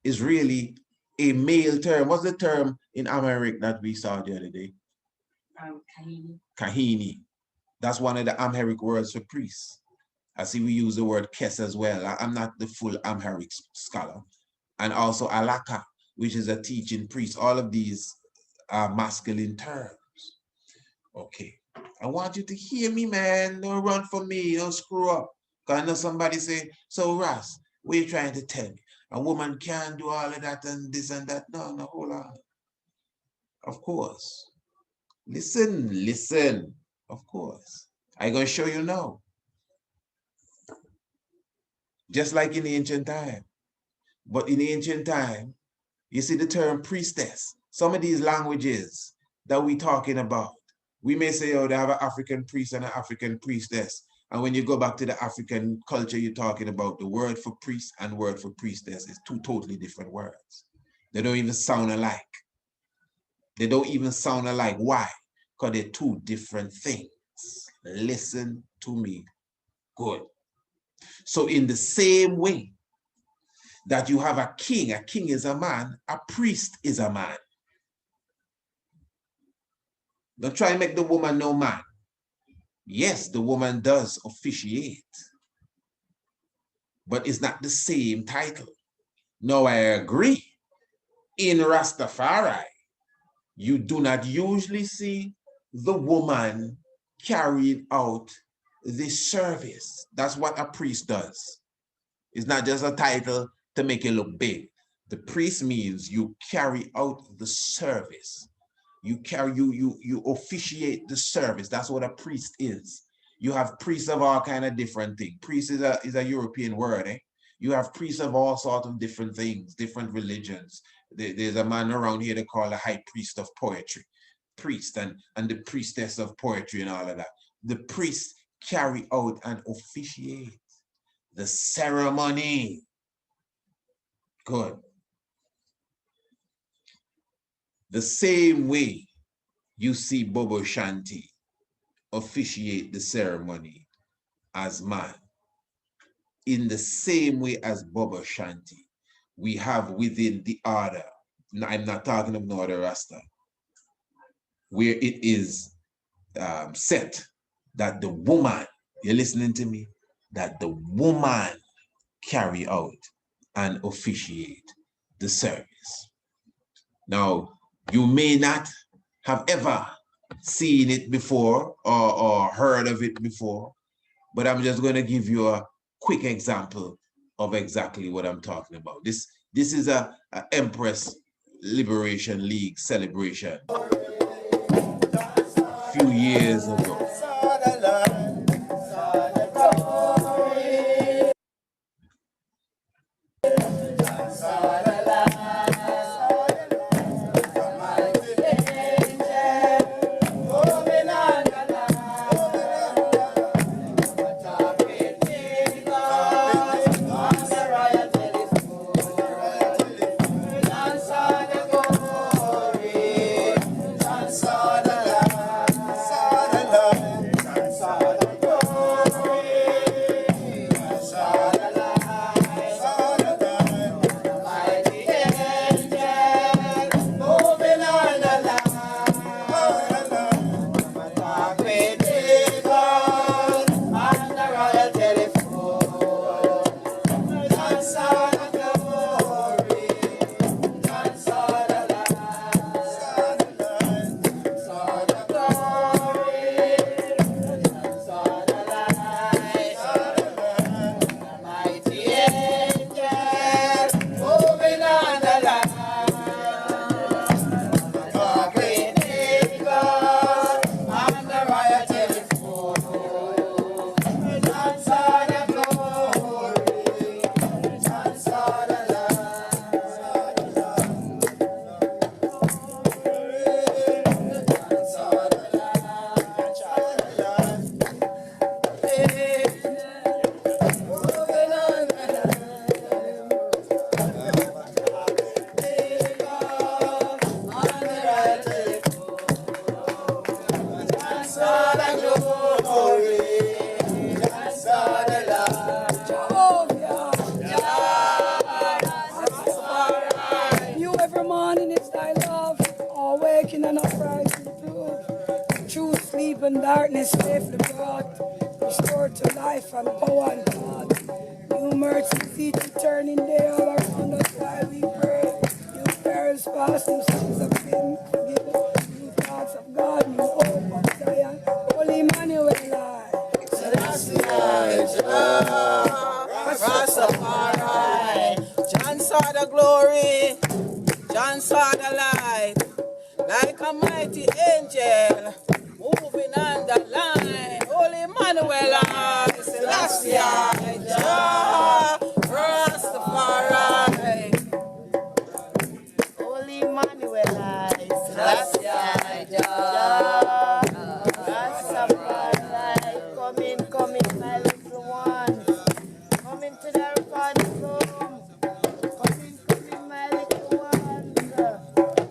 is really a male term. What's the term in Amharic that we saw the other day? Kahini. Kahini. That's one of the Amharic words for priest. I see we use the word kes as well. I'm not the full Amharic scholar. And also alaka, which is a teaching priest. All of these are masculine terms. Okay. I want you to hear me, man. Don't run from me. Don't screw up. Because I know somebody say, so Ras, what are you trying to tell me? A woman can't do all of that and this and that. No, hold on. Of course. Listen. Of course. I'm going to show you now. Just like in the ancient time. But in the ancient time, you see the term priestess. Some of these languages that we're talking about, we may say, oh, they have an African priest and an African priestess. And when you go back to the African culture, you're talking about the word for priest and word for priestess is two totally different words. They don't even sound alike. They don't even sound alike. Why? Because they're two different things. Listen to me good. So in the same way that you have a king is a man, a priest is a man. Don't try and make the woman no man. Yes, the woman does officiate, but it's not the same title. No, I agree. In Rastafari, you do not usually see the woman carrying out the service. That's what a priest does. It's not just a title to make it look big. The priest means you carry out the service. You officiate the service. That's what a priest is. You have priests of all kind of different things. Priest is a European word, eh? You have priests of all sorts of different things, different religions. There's a man around here they call the high priest of poetry. Priest and the priestess of poetry and all of that. The priests carry out and officiate the ceremony. Good. The same way you see Bobo Shanti officiate the ceremony as man. In the same way as Bobo Shanti, we have within the order, I'm not talking of no other Rasta, where it is set that the woman, you're listening to me, that the woman carry out and officiate the service. Now, you may not have ever seen it before or heard of it before, but I'm just going to give you a quick example of exactly what I'm talking about. This is a Empress Liberation League celebration a few years ago. Darkness left the God, restored to life and power and God. New mercy see to turning day all around us while we pray. New parents past, new sins of sin forgiven. New thoughts of God, new hope of Zion. Holy Emmanuel life. Selassie, Rastafari. John saw the glory, John saw the light, like a mighty angel. Moving on the line, Holy Emmanuel, Selassie, Rastafari. Holy Emmanuel, Selassie, Rastafari. Come in, my little one. Come into the recording room. Come in, my little ones.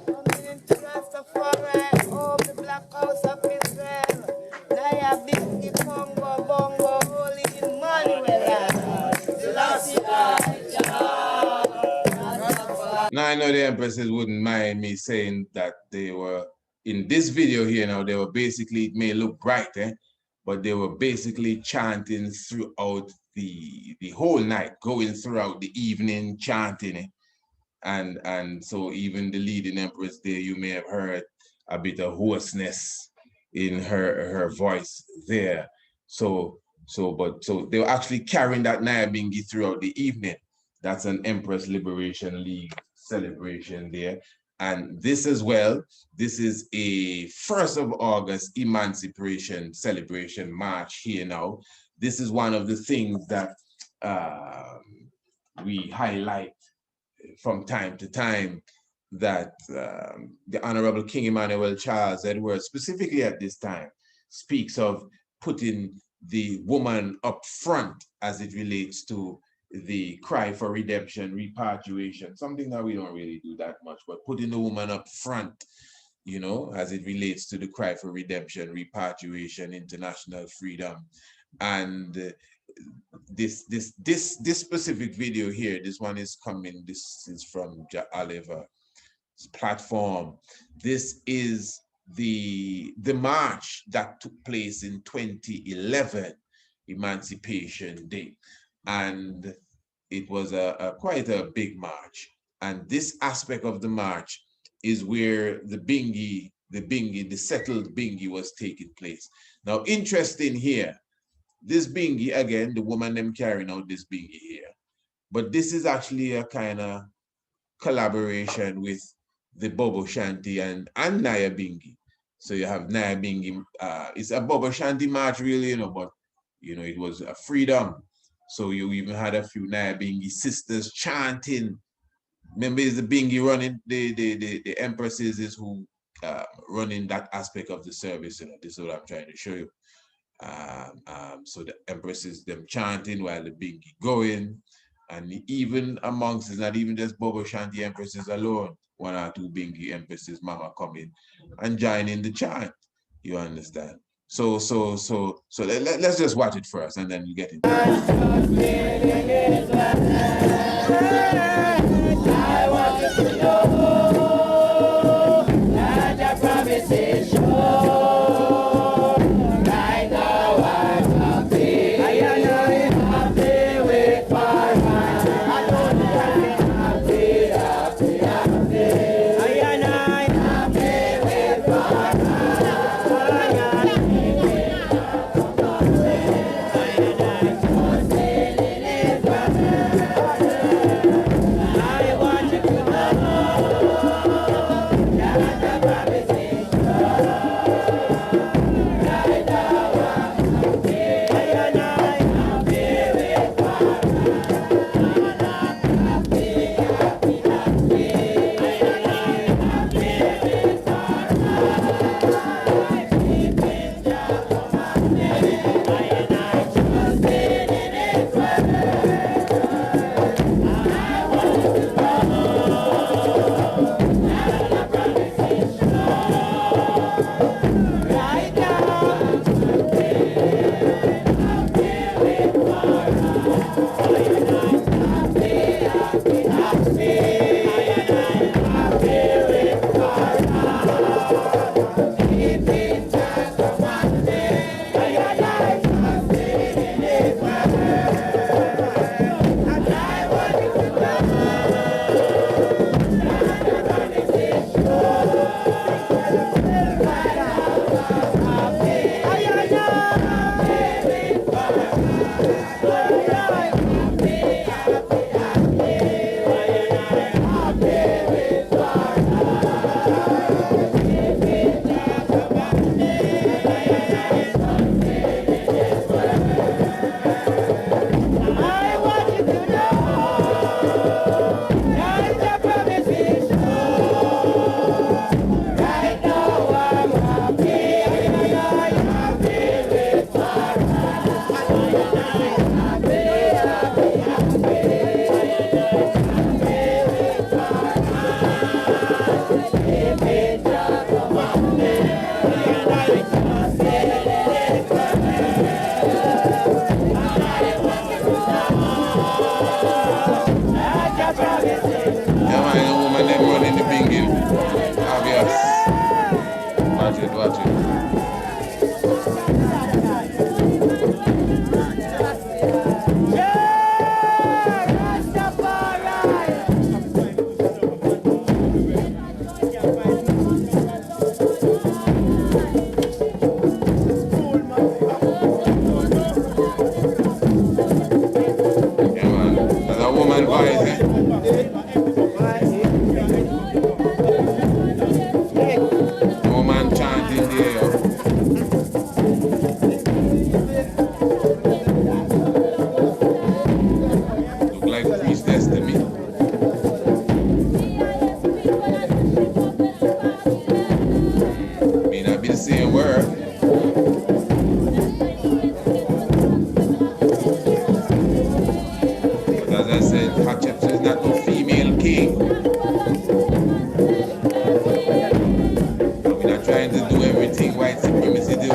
Come into Rastafari. Oh, the black house of Israel. Naya Bingi Congo Bongo. Holy Emmanuel. Selassie. Now I know the Empresses wouldn't mind me saying that they were in this video here now, they were basically, it may look bright, but they were basically chanting throughout the whole night, going throughout the evening, chanting. And so even the leading Empress there, you may have heard a bit of hoarseness in her voice there. So they were actually carrying that Nyabingi throughout the evening. That's an Empress Liberation League celebration there. And this as well, this is a 1st of August Emancipation Celebration March here now. This is one of the things that we highlight from time to time, that the Honorable King Emmanuel Charles Edward, specifically at this time, speaks of putting the woman up front as it relates to the cry for redemption, repatriation, something that we don't really do that much, but putting the woman up front, you know, as it relates to the cry for redemption, repatriation, international freedom. And this specific video here, this one is coming, this is from Oliver's platform. This is the march that took place in 2011, Emancipation Day. And it was quite a big march. And this aspect of the march is where the Bingi the bingy, the settled bingy was taking place. Now, interesting here, this bingy, again, the woman them carrying out this bingy here, but this is actually a kind of collaboration with the Bobo Shanti and Naya Bingi. So you have Naya Bingi, it's a Bobo Shanti march really, but it was a freedom. So you even had a few Naya Bingi sisters chanting. Remember, it's the Bingi running, the empresses is who running that aspect of the service. This is what I'm trying to show you. So the empresses, them chanting while the Bingi going. And even amongst, it's not even just Bobo Shanti empresses alone. 1 or 2 Bingi empresses, mama come in and join in the chant. You understand? So let's just watch it first and then we get into it. I want you to know that I promise is sure. Right now I'm happy. I am happy with my mind. I don't happy. I am happy with my mind. Watch it. Yeah, man. That's a woman voice, eh? Woman chanting there, yo. Look like priestess to me. May not be the same word. But as I said, Hatshepsut is not no female king. We're not trying to do everything white supremacy do.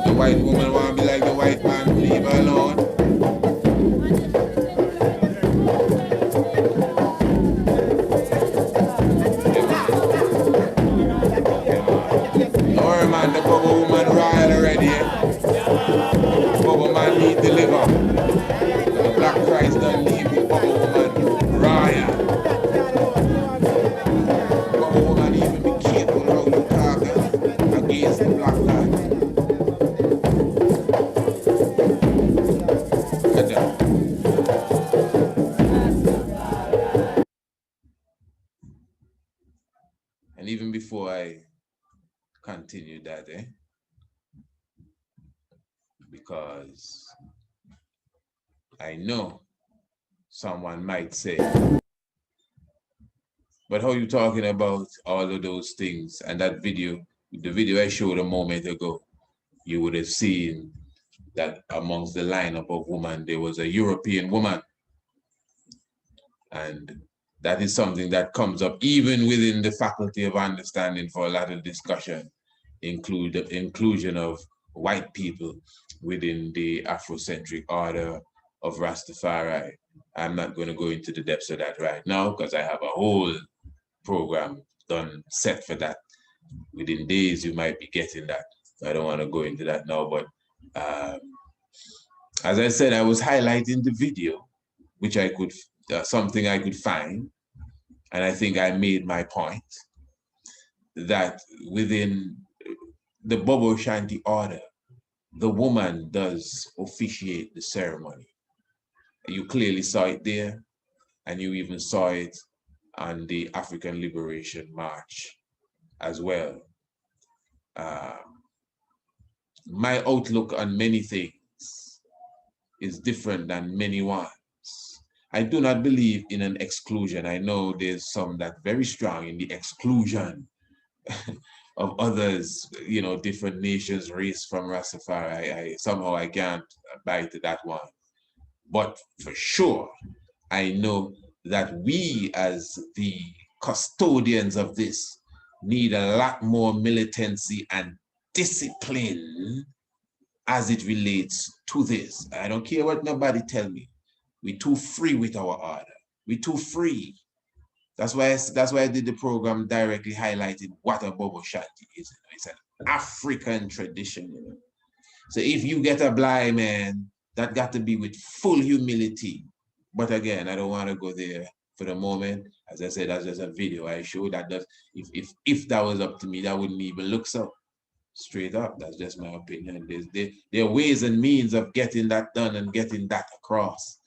The white woman want to be like the white man, leave her alone. Don't worry, man, the Bobo woman royal already. Bobo man need deliver. The Black Christ don't leave the Bobo woman royal. even before I continue that, because I know someone might say, but how you talking about all of those things? And that video, the video I showed a moment ago, you would have seen that amongst the lineup of women, there was a European woman. And that is something that comes up even within the faculty of understanding for a lot of discussion, include the inclusion of white people within the Afrocentric order of Rastafari. I'm not going to go into the depths of that right now because I have a whole program done set for that. Within days, you might be getting that. I don't want to go into that now, but as I said, I was highlighting the video, which I could, something I could find, and I think I made my point, that within the Bobo Shanti order, the woman does officiate the ceremony. You clearly saw it there, and you even saw it on the African Liberation March as well. My outlook on many things is different than many ones. I do not believe in an exclusion. I know there's some that very strong in the exclusion of others, you know, different nations, race from Rastafari. Somehow I can't buy to that one. But for sure, I know that we as the custodians of this need a lot more militancy and discipline as it relates to this. I don't care what nobody tell me. We're too free with our order. We're too free. That's why I did the program directly highlighting what a Bobo Shanti is. It's an African tradition. You know? So if you get a blind man, that got to be with full humility. But again, I don't want to go there for the moment. As I said, that's just a video I showed. That does, if that was up to me, that wouldn't even look so. Straight up, that's just my opinion. There are ways and means of getting that done and getting that across.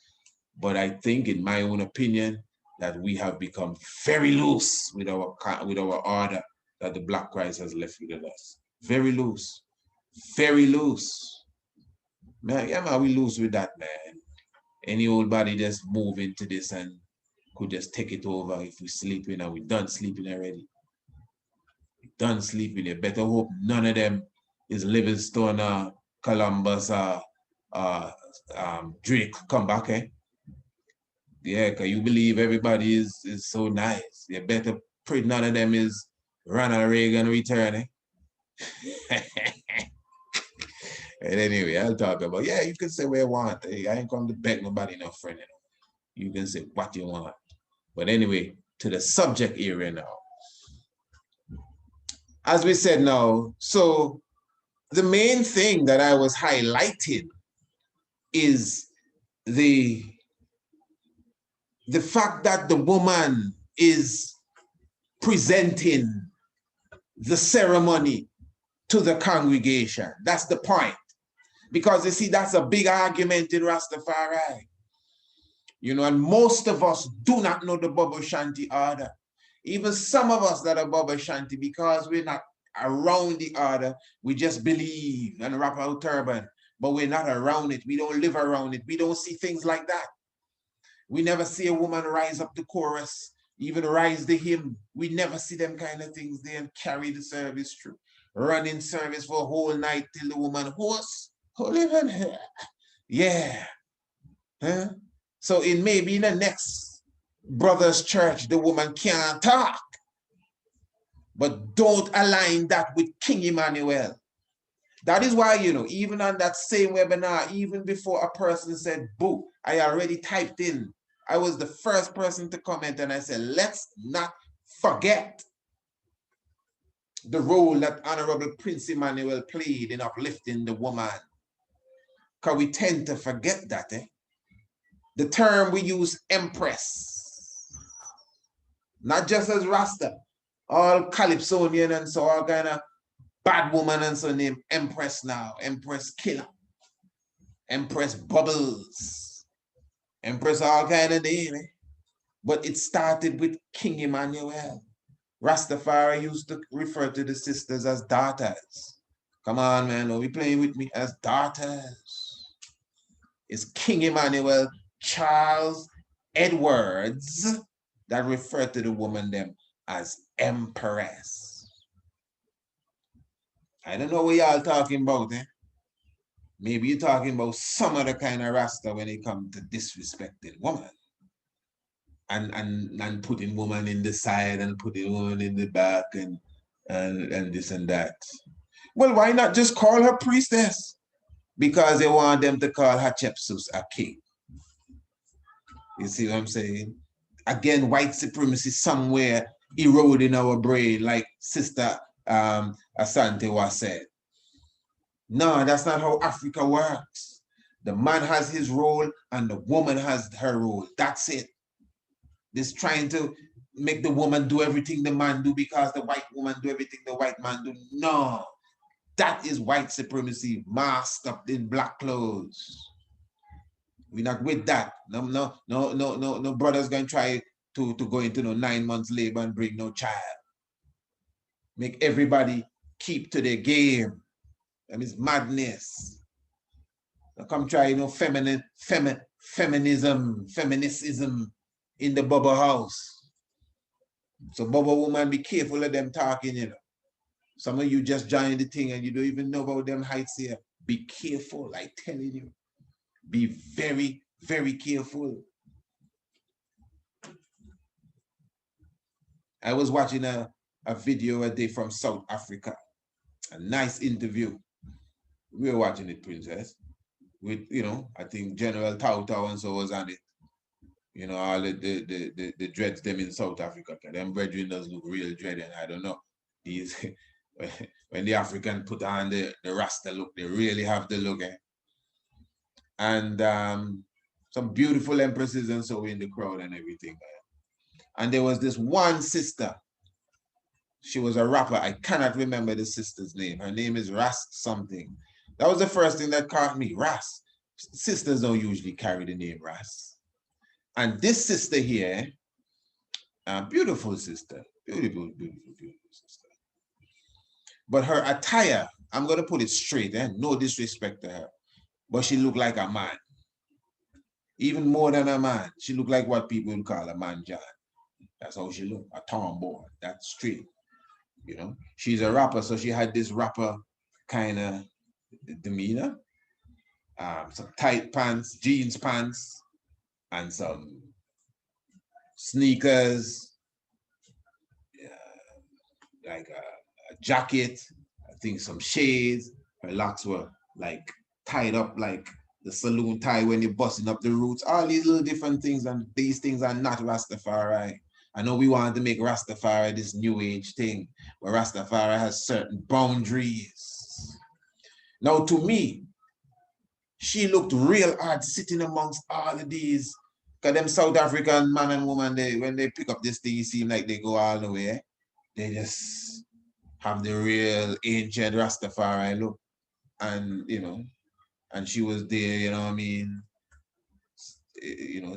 But I think, in my own opinion, that we have become very loose with our order that the Black Christ has left with us. Very loose. Very loose. Man, yeah, man, we loose with that, man. Any old body just move into this and could just take it over if we're sleeping, and we're done sleeping already. We're done sleeping. You better hope none of them is Livingstone, Columbus, Drake come back, eh? Yeah, because you believe everybody is so nice. You better pray none of them is Ronald Reagan returning. And anyway, I'll talk about, yeah, you can say what you want. Hey, I ain't come to beg nobody, no friend. You can say what you want. But anyway, to the subject area now. As we said now, so the main thing that I was highlighting is the fact that the woman is presenting the ceremony to the congregation. That's the point. Because you see, that's a big argument in Rastafari. You know, and most of us do not know the Bobo Shanti order. Even some of us that are Bobo Shanti, because we're not around the order, we just believe and wrap our turban, but we're not around it. We don't live around it. We don't see things like that. We never see a woman rise up the chorus, even rise the hymn. We never see them kind of things there and carry the service through. Running service for a whole night till the woman hoarse. Holy man. Yeah. Huh? So it may be in the next brother's church, the woman can't talk. But don't align that with King Emmanuel. That is why, you know, even on that same webinar, even before a person said, boo, I already typed in. I was the first person to comment, and I said, let's not forget the role that Honorable Prince Emmanuel played in uplifting the woman. Because we tend to forget that, eh? The term we use, empress, not just as Rasta, all Calypsonian and so all kind of bad woman and so named Empress now, Empress Killer, Empress Bubbles, Empress all kind of name, eh? But it started with King Emmanuel, Rastafari used to refer to the sisters as daughters. Come on, man, don't be playing with me, as daughters. It's King Emmanuel Charles Edwards that referred to the woman them as empress. I don't know what y'all talking about, eh? Maybe you're talking about some other kind of Rasta when it comes to disrespecting woman. And putting woman in the side and putting woman in the back and this and that. Well, why not just call her priestess? Because they want them to call Hatshepsut a king. You see what I'm saying? Again, white supremacy somewhere eroding our brain, like Sister Asante was said. No, that's not how Africa works. The man has his role and the woman has her role. That's it. This trying to make the woman do everything the man do because the white woman do everything the white man do. No, that is white supremacy masked up in black clothes. We're not with that. No brother's gonna try to go into no 9 months labor and bring no child. Make everybody keep to their game. That means madness. Now come try, feminicism in the Bobo house. So Bobo woman, be careful of them talking, Some of you just joined the thing and you don't even know about them heights here. Be careful, I telling you. Be very, very careful. I was watching a video a day from South Africa. A nice interview. We were watching it, Princess. With, I think General Tau and so was on it. All the dreads them in South Africa. Them brethren does look real dread, and I don't know. These when the African put on the Rasta look, they really have the look, eh? And some beautiful empresses and so in the crowd and everything. And there was this one sister. She was a rapper. I cannot remember the sister's name. Her name is Ras something. That was the first thing that caught me. Ras. Sisters don't usually carry the name Ras. And this sister here, beautiful sister, beautiful sister. But her attire, I'm going to put it straight, no disrespect to her, but she looked like a man. Even more than a man. She looked like what people would call a man John. That's how she looked, a tomboy, that's straight. She's a rapper, so she had this rapper kind of demeanor. Some tight pants, jeans pants, and some sneakers, like a jacket, I think some shades. Her locks were like tied up like the saloon tie when you're busting up the roots. All these little different things, and these things are not Rastafari. I know we wanted to make Rastafari this new age thing, where Rastafari has certain boundaries. Now, to me, she looked real hard sitting amongst all of these. Because them South African man and woman, when they pick up this thing, it seems like they go all the way. They just have the real ancient Rastafari look. And, and she was there,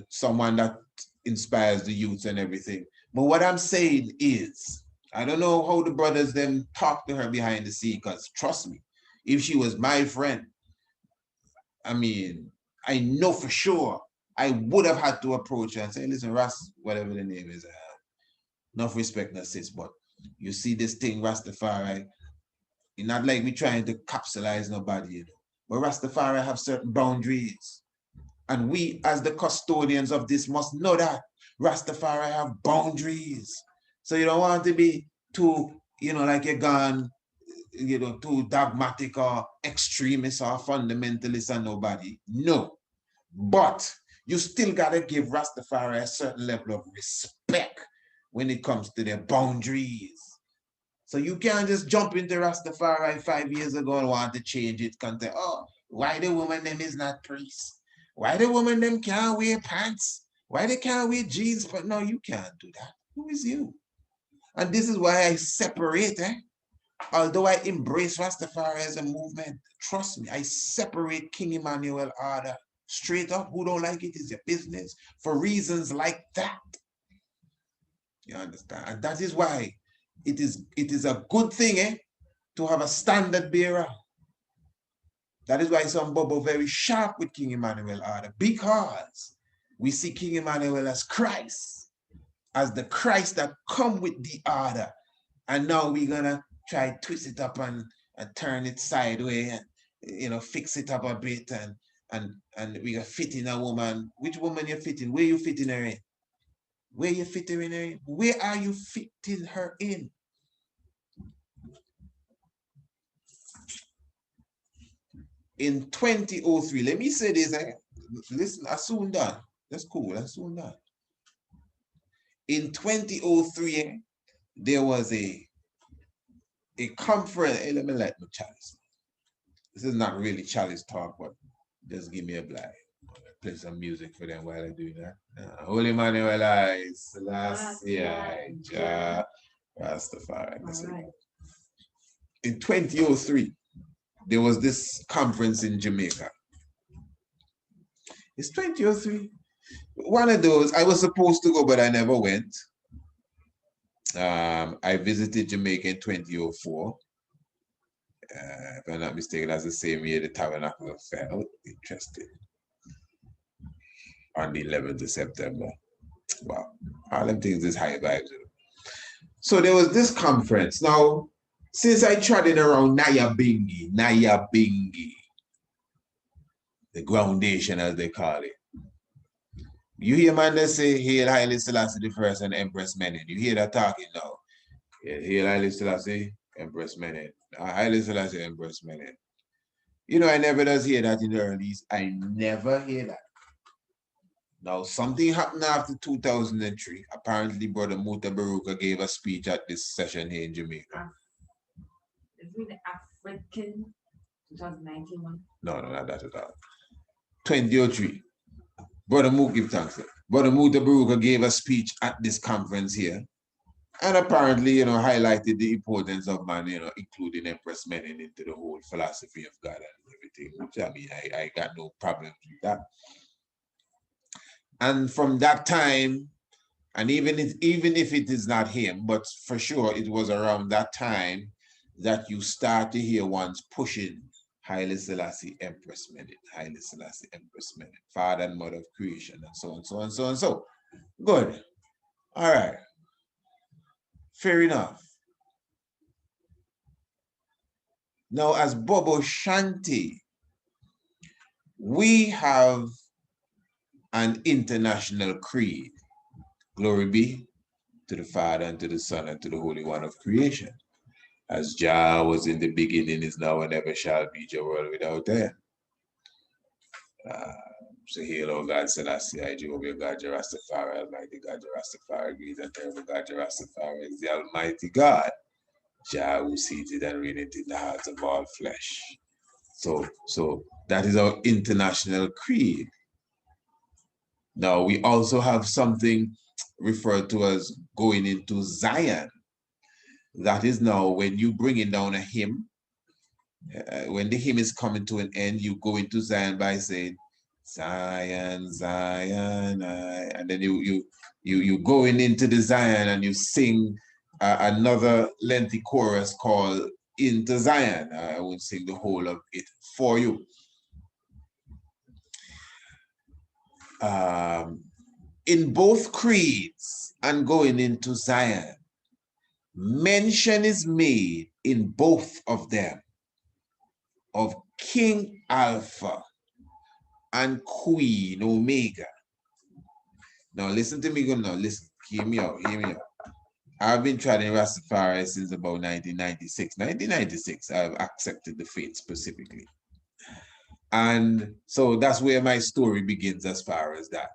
someone that inspires the youth and everything. But what I'm saying is, I don't know how the brothers them talk to her behind the scene, because trust me, if she was my friend, I know for sure I would have had to approach her and say, listen, Ras, whatever the name is, enough respect, no sis, but you see this thing, Rastafari, it's not like we trying to capsulize nobody, but Rastafari have certain boundaries. And we, as the custodians of this, must know that Rastafari have boundaries. So you don't want to be too, like you're gone, too dogmatic or extremist or fundamentalist or nobody. No. But you still got to give Rastafari a certain level of respect when it comes to their boundaries. So you can't just jump into Rastafari 5 years ago and want to change it. Can't say, oh, why the woman them is not priest? Why the woman them can't wear pants? Why they can't wear jeans? But no, you can't do that. Who is you? And this is why I separate, Although I embrace Rastafari as a movement, trust me, I separate King Emmanuel order straight up. Who don't like it is your business for reasons like that. You understand? And that is why it is a good thing to have a standard bearer. That is why some Bobo very sharp with King Emmanuel order, because we see King Emmanuel as Christ, as the Christ that come with the order. And now we're gonna try to twist it up and turn it sideways and fix it up a bit and we are fitting a woman. Which woman you're fitting? Where you fitting her in? Where you fitting her in? Where are you fitting her in? In 2003, let me say this. Listen, I soon done. That's cool. I soon done. In 2003, there was a conference. Hey, let me light my chalice. This is not really chalice talk, but just give me a blind. Play some music for them while I do that. Holy Manuel Eyes, Selassie, Rastafari. Right. In 2003, there was this conference in Jamaica. It's 2003. One of those, I was supposed to go, but I never went. I visited Jamaica in 2004. If I'm not mistaken, that's the same year the Tabernacle fell. Interesting. On the 11th of September. Wow. All them things is high vibes. So there was this conference. Now, since I trotted around Nyabingi, the groundation as they call it. You hear man they say, Hail Haile Selassie the First and Empress Menen. You hear that talking now. Yeah, Hail Haile Selassie, Empress Menen. Haile Selassie, Empress Menen. I never does hear that in the earlys. I never hear that. Now, something happened after 2003. Apparently, Brother Muta Baruka gave a speech at this session here in Jamaica. Is it the African 2019 one? No, not that at all. 2003. Brother Mook give thanks. Brother Muta Baruka gave a speech at this conference here. And apparently, highlighted the importance of man, including Empress Menen into the whole philosophy of God and everything. Which I mean, I got no problems with that. And from that time, and even if it is not him, but for sure it was around that time that you start to hear ones pushing Haile Selassie, Empress Menen, Haile Selassie, Empress Menen, Father and Mother of Creation, and so on, so on, so on, so. Good. All right. Fair enough. Now, as Bobo Shanti, we have an international creed. Glory be to the Father, and to the Son, and to the Holy One of creation. As Jah was in the beginning, is now, and ever shall be, Jah world without end. So hail, O God, Selassie, I, Jehovah God, Jah Rastafari, Almighty God, Jah Rastafari, great and terrible God, Jah Rastafari is the Almighty God, Jah who seated and reigneth in the hearts of all flesh. So that is our international creed. Now, we also have something referred to as going into Zion. That is now when you bringing down a hymn. When the hymn is coming to an end, you go into Zion by saying, Zion, Zion, and then you going into the Zion and you sing another lengthy chorus called Into Zion. I won't sing the whole of it for you. In both creeds and going into Zion, mention is made in both of them of King Alpha and Queen Omega. Now listen to me, go now. Listen, hear me out, hear me out. I've been trying Rastafari since about 1996. 1996, I've accepted the faith specifically. And so that's where my story begins as far as that.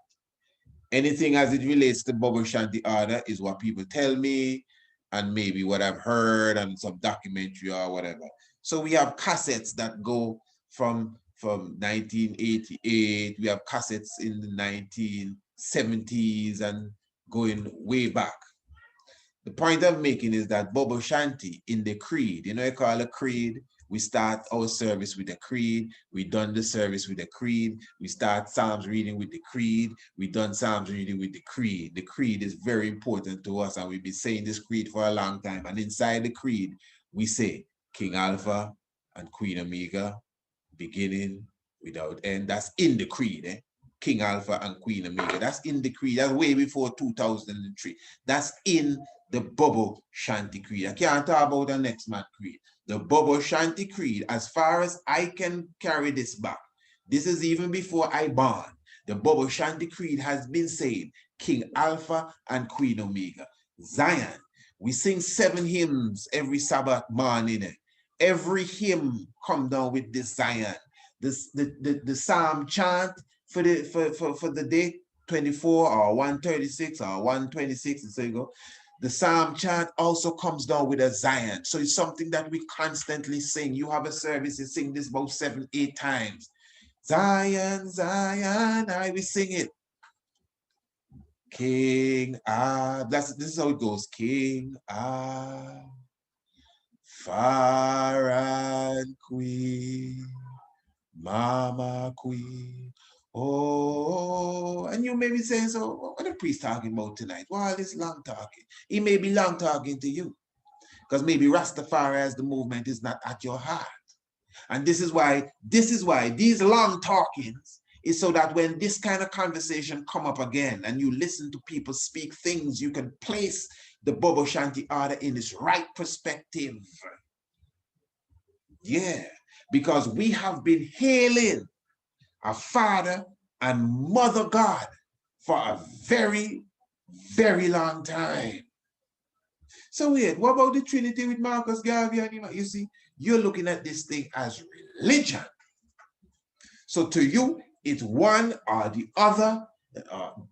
Anything as it relates to Bobo Shanti order is what people tell me and maybe what I've heard and some documentary or whatever. So we have cassettes that go from 1988. We have cassettes in the 1970s and going way back. The point I'm making is that Bobo Shanti in the creed, you know, you call a creed. We start our service with the creed. We done the service with the creed. We start Psalms reading with the creed. We done Psalms reading with the creed. The creed is very important to us, and we've been saying this creed for a long time. And inside the creed, we say King Alpha and Queen Omega, beginning without end. That's in the creed, eh? King Alpha and Queen Omega. That's in the creed. That's way before 2003. That's in the Bobo Shanti Creed. I can't talk about the next man creed. The Bobo Shanti Creed, as far as I can carry this back, this is even before I born. The Bobo Shanti Creed has been saying King Alpha and Queen Omega. Zion. We sing 7 hymns every Sabbath morning. Every hymn come down with this Zion. The Psalm chant for the day 24 or 136 or 126, and so you go. The Psalm chant also comes down with a Zion. So it's something that we constantly sing. You have a service, you sing this about 7, 8 times. Zion, Zion, we sing it. King, this is how it goes. King, Farah Queen, Mama Queen. Oh, and you may be saying, so what are the priest talking about tonight? Well, it's long talking. He may be long talking to you, because maybe Rastafari as the movement is not at your heart. And this is why these long talkings is so that when this kind of conversation come up again and you listen to people speak things, you can place the Bobo Shanti order in its right perspective. Yeah, because we have been hailing a Father and Mother God for a very, very long time. So wait, what about the Trinity with Marcus Garvey? You see, you're looking at this thing as religion. So to you, it's one or the other,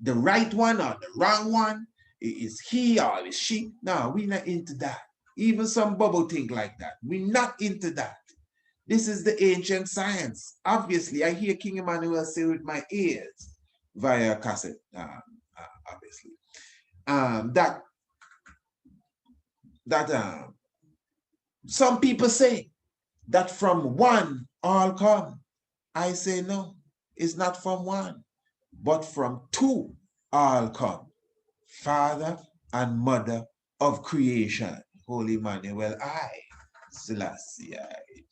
the right one or the wrong one. Is he or is she? No, we're not into that. Even some bubble think like that. We're not into that. This is the ancient science. Obviously, I hear King Emmanuel say with my ears via cassette, obviously, that some people say that from one all come. I say no, it's not from one, but from 2 all come. Father and Mother of creation. Holy Emmanuel, Selassie,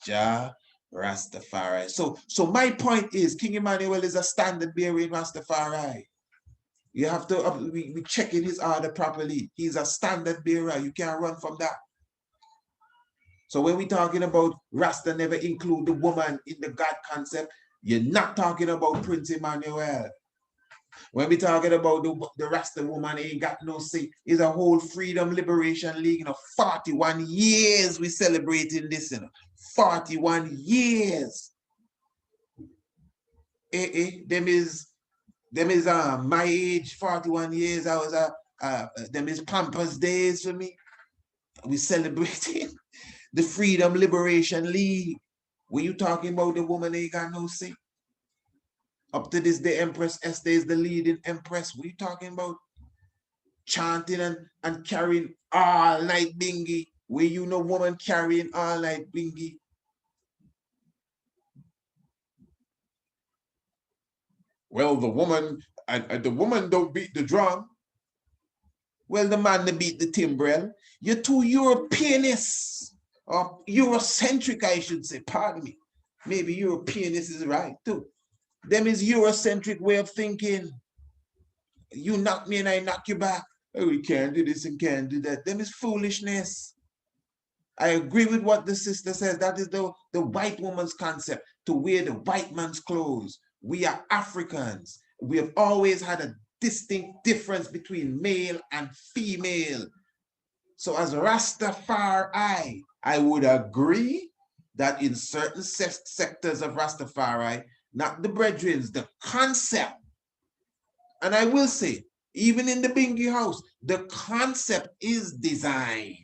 Jah, Rastafari. So my point is, King Emmanuel is a standard bearer in Rastafari. You have to, we checking his order properly. He's a standard bearer. You can't run from that. So when we're talking about Rasta never include the woman in the God concept, you're not talking about Prince Emmanuel. When we're talking about the Rasta woman ain't got no say, it's a whole Freedom Liberation League. 41 years we celebrating this. 41 years. Them is my age, 41 years. I was them is Pampas days for me. We celebrating the Freedom Liberation League. When you talking about the woman ain't got no say? Up to this day, Empress Esther is the leading empress. What are you talking about? Chanting and carrying all night bingy. Where you know woman carrying all night bingy? Well, the woman don't beat the drum. Well, the man that beat the timbrel. You're too Europeanist or Eurocentric, I should say. Pardon me. Maybe Europeanist is right too. Them is Eurocentric way of thinking. You knock me and I knock you back. Oh, we can't do this and can't do that. Them is foolishness. I agree with what the sister says. That is the white woman's concept, to wear the white man's clothes. We are Africans. We have always had a distinct difference between male and female. So as Rastafari, I would agree that in certain sectors of Rastafari, not the brethren, the concept, and I will say, even in the Bingy house, the concept is designed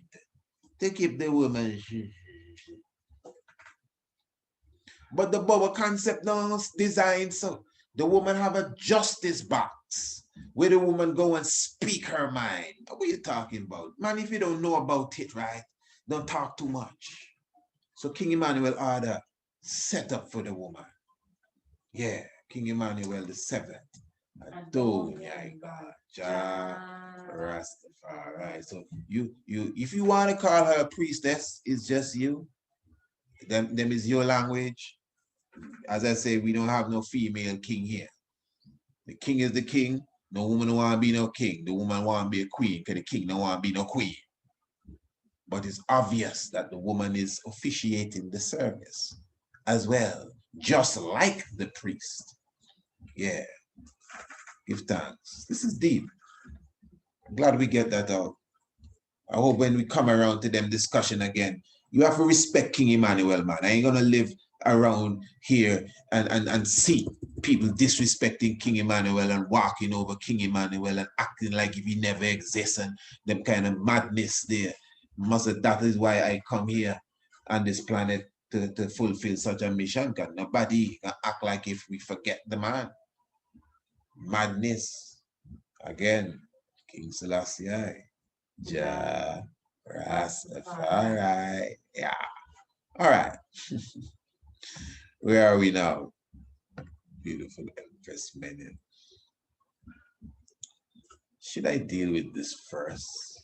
to keep the woman. But the Bobo concept now is designed so the woman have a justice box where the woman go and speak her mind. What are you talking about? Man, if you don't know about it, right, don't talk too much. So King Emmanuel order set up for the woman. Yeah, King Emmanuel the seventh. Adonai God, Jah Rastafari. So you, if you want to call her a priestess, it's just you. Them is your language. As I say, we don't have no female king here. The king is the king. No woman don't want to be no king. The woman want to be a queen because the king don't want to be no queen. But it's obvious that the woman is officiating the service as well, just like the priest. Yeah. Give thanks. This is deep. I'm glad we get that out. I hope when we come around to them discussion again, you have to respect King Emmanuel, man. I ain't gonna live around here and see people disrespecting King Emmanuel and walking over King Emmanuel and acting like if he never exists and them kind of madness there. That is why I come here on this planet to fulfill such a mission, because nobody can act like if we forget the man. Madness. Again, King Selassie, Jah Rastafari. Yeah. All right. Where are we now? Beautiful Empress Menon. Should I deal with this first?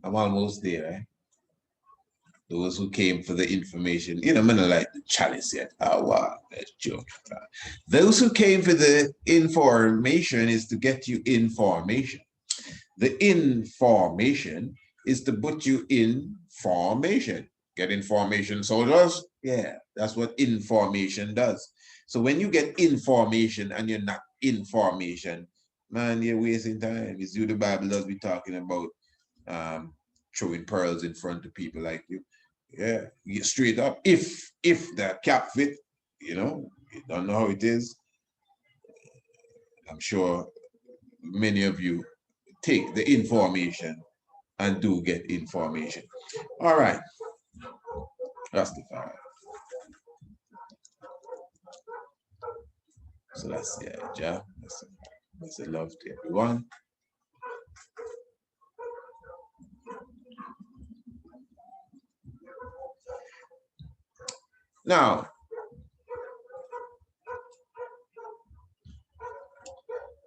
I'm almost there, eh? Those who came for the information, you know, I'm not like the chalice yet. Oh, wow, that's joke. Those who came for the information is to get you information. The information is to put you in formation. Get information, soldiers? Yeah, that's what information does. So when you get information and you're not information, man, you're wasting time. It's you the Bible does be talking about throwing pearls in front of people like you. Yeah, you get straight up. If the cap fit, you know, you don't know how it is. I'm sure many of you take the information and do get information. All right. Rastafari. So that's Jah. That's a love to everyone. Now,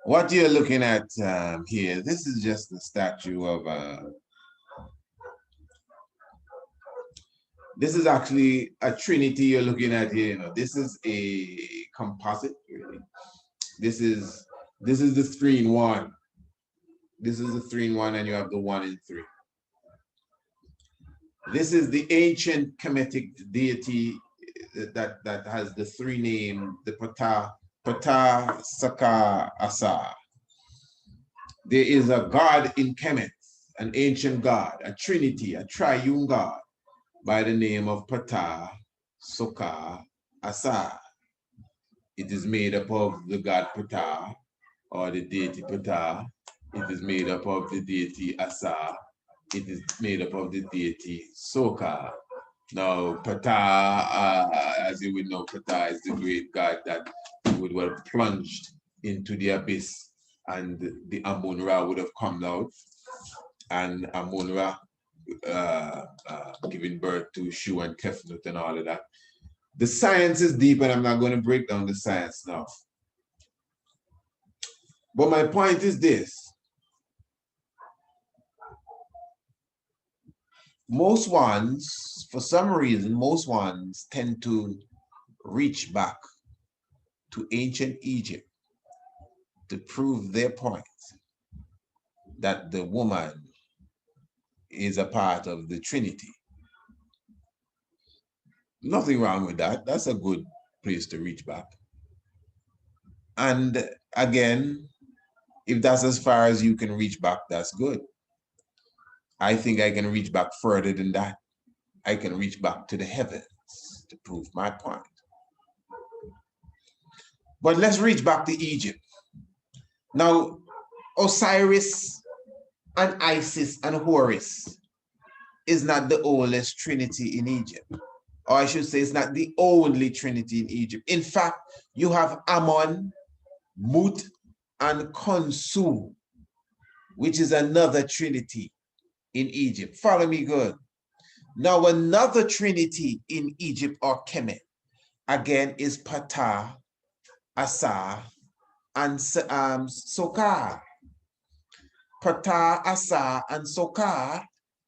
what you're looking at here, this is just the statue of, this is actually a trinity you're looking at here. You know, this is a composite, really. This is the 3-in-1. This is the 3-in-1, and you have the 1-in-3. This is the ancient Kemetic deity that has the 3 names, the Ptah, Saka, Asa. There is a god in Kemet, an ancient god, a trinity, a triune god by the name of Ptah, Saka, Asa. It is made up of the god Ptah, or the deity Ptah. It is made up of the deity Asa. It is made up of the deity Soka. Now, Ptah, as you would know, Ptah is the great god that would have plunged into the abyss, and the Amun-Ra would have come out, and Amun-Ra giving birth to Shu and Tefnut and all of that. The science is deep, and I'm not going to break down the science now. But my point is this. Most ones, for some reason, most ones tend to reach back to ancient Egypt to prove their point that the woman is a part of the Trinity. Nothing wrong with that. That's a good place to reach back. And again, if that's as far as you can reach back, that's good. I think I can reach back further than that. I can reach back to the heavens to prove my point. But let's reach back to Egypt. Now, Osiris and Isis and Horus is not the oldest trinity in Egypt. Or I should say it's not the only trinity in Egypt. In fact, you have Ammon Mut, and Konsu, which is another trinity in Egypt. Follow me good. Now, another trinity in Egypt or Kemet, again, is Ptah, Asa, and Sokar. Ptah, Asa, and Sokar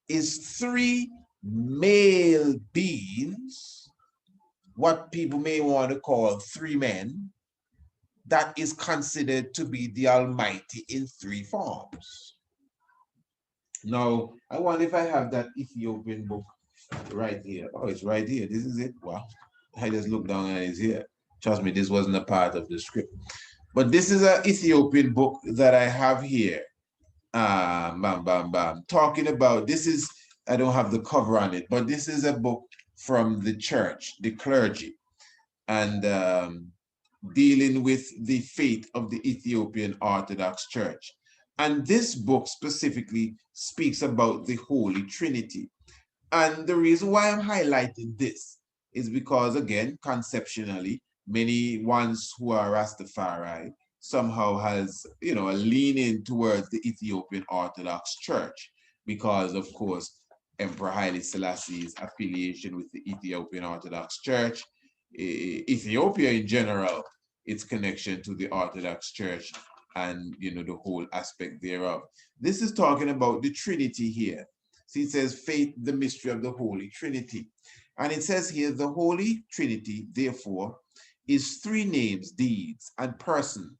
is three male beings, what people may want to call three men, that is considered to be the Almighty in three forms. Now, I wonder if I have that Ethiopian book right here. Oh, it's right here. This is it. Wow. I just looked down and it's here. Trust me, this wasn't a part of the script. But this is an Ethiopian book that I have here. Talking about, this is, I don't have the cover on it, but this is a book from the church, the clergy, and dealing with the fate of the Ethiopian Orthodox Church. And this book specifically speaks about the Holy Trinity. And the reason why I'm highlighting this is because, again, conceptually, many ones who are Rastafari somehow has, a leaning towards the Ethiopian Orthodox Church because, of course, Emperor Haile Selassie's affiliation with the Ethiopian Orthodox Church, Ethiopia in general, its connection to the Orthodox Church, and, the whole aspect thereof. This is talking about the Trinity here. See, it says faith, the mystery of the Holy Trinity. And it says here, the Holy Trinity, therefore, is three names, deeds, and persons.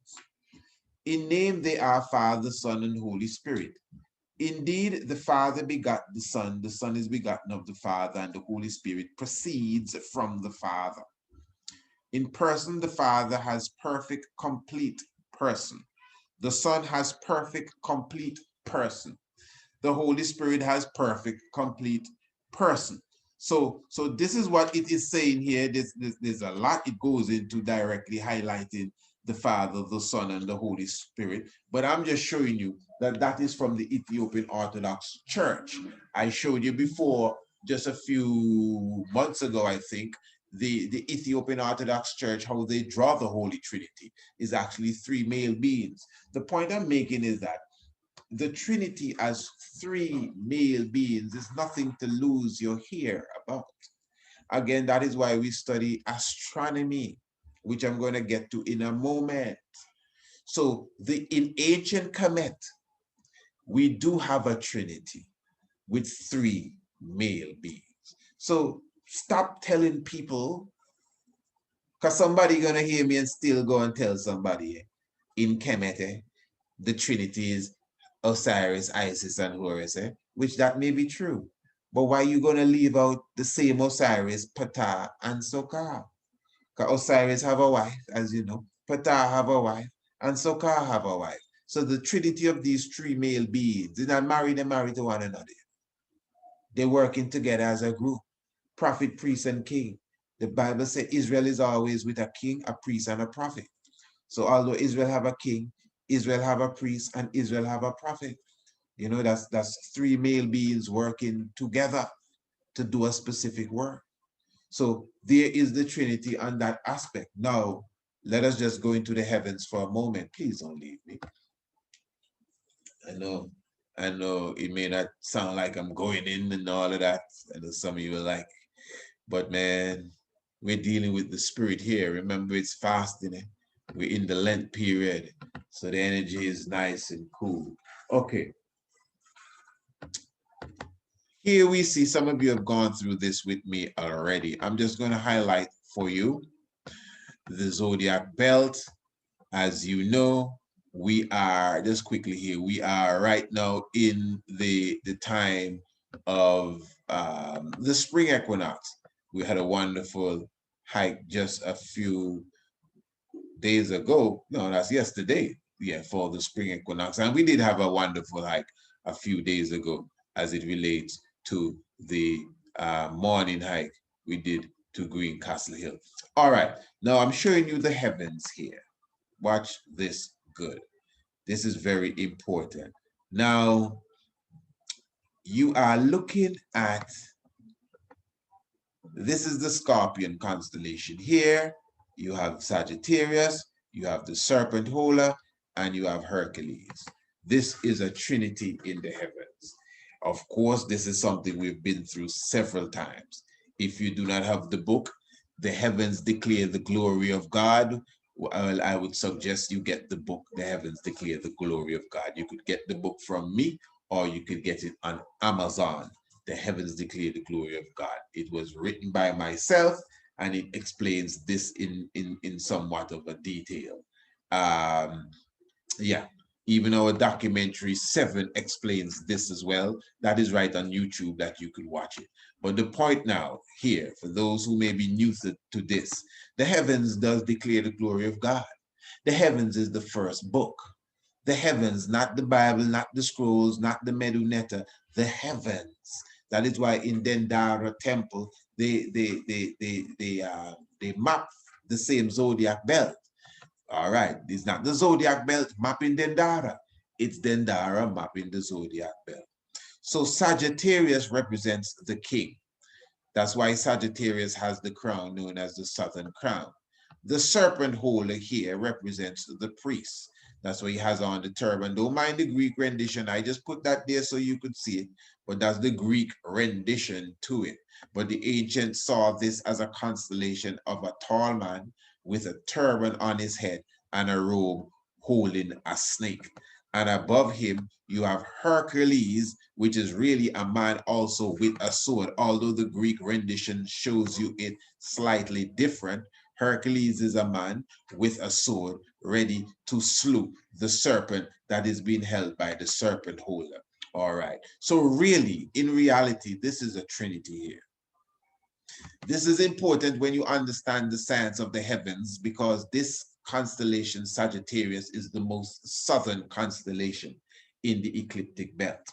In name they are Father, Son, and Holy Spirit. Indeed, the Father begot the Son is begotten of the Father, and the Holy Spirit proceeds from the Father. In person, the Father has perfect, complete person. The Son has perfect, complete person. The Holy Spirit has perfect, complete person. So this is what it is saying here. There's a lot it goes into directly highlighting the Father, the Son, and the Holy Spirit. But I'm just showing you that that is from the Ethiopian Orthodox Church. I showed you before, just a few months ago, I think, the Ethiopian Orthodox Church, how they draw the Holy Trinity is actually three male beings. The point I'm making is that the Trinity as three male beings is nothing to lose your hair about. Again, that is why we study astronomy, which I'm going to get to in a moment. So in ancient Kemet, we do have a Trinity with three male beings. So stop telling people, because somebody gonna hear me and still go and tell somebody in Kemet, the Trinity is Osiris, Isis, and Horus, which that may be true. But why are you going to leave out the same Osiris, Ptah, and Sokar? Because Osiris have a wife, as you know. Ptah have a wife, and Sokar have a wife. So the trinity of these three male beings, they're not married, they're married to one another. They're working together as a group. Prophet, priest, and king. The Bible says Israel is always with a king, a priest, and a prophet. So although Israel have a king, Israel have a priest, and Israel have a prophet. That's three male beings working together to do a specific work. So there is the Trinity on that aspect. Now, let us just go into the heavens for a moment. Please don't leave me. I know it may not sound like I'm going in and all of that. I know some of you are like, but man, we're dealing with the spirit here. Remember, it's fasting. We're in the Lent period, so the energy is nice and cool. Okay. Here we see some of you have gone through this with me already. I'm just going to highlight for you the Zodiac Belt. As you know, we are, just quickly here, we are right now in the time of the spring equinox. We had a wonderful hike just a few days ago. No, that's yesterday. Yeah, for the spring equinox. And we did have a wonderful hike a few days ago as it relates to the morning hike we did to Green Castle Hill. All right, now I'm showing you the heavens here. Watch this good. This is very important. Now, you are looking at, this is the Scorpion constellation here. You have Sagittarius, you have the serpent holder, and you have Hercules. This is a trinity in the heavens. Of course, this is something we've been through several times. If you do not have the book, The Heavens Declare the Glory of God, well, I would suggest you get the book, The Heavens Declare the Glory of God. You could get the book from me, or you could get it on Amazon, The Heavens Declare the Glory of God. It was written by myself, and it explains this in somewhat of a detail. Yeah, even our documentary 7 explains this as well. That is right on YouTube that you could watch it. But the point now here, for those who may be new to this, the heavens does declare the glory of God. The heavens is the first book. The heavens, not the Bible, not the scrolls, not the Medunetta, the heavens. That is why in Dendara temple, they map the same Zodiac Belt. All right, it's not the Zodiac Belt mapping Dendara. It's Dendara mapping the Zodiac Belt. So Sagittarius represents the king. That's why Sagittarius has the crown known as the Southern Crown. The serpent holder here represents the priest. That's why he has on the turban. Don't mind the Greek rendition. I just put that there so you could see it, but that's the Greek rendition to it. But the ancients saw this as a constellation of a tall man with a turban on his head and a robe holding a snake. And above him, you have Hercules, which is really a man also with a sword, although the Greek rendition shows you it slightly different. Hercules is a man with a sword ready to slew the serpent that is being held by the serpent holder. All right. So really, in reality, this is a trinity here. This is important when you understand the science of the heavens, because this constellation, Sagittarius, is the most southern constellation in the ecliptic belt.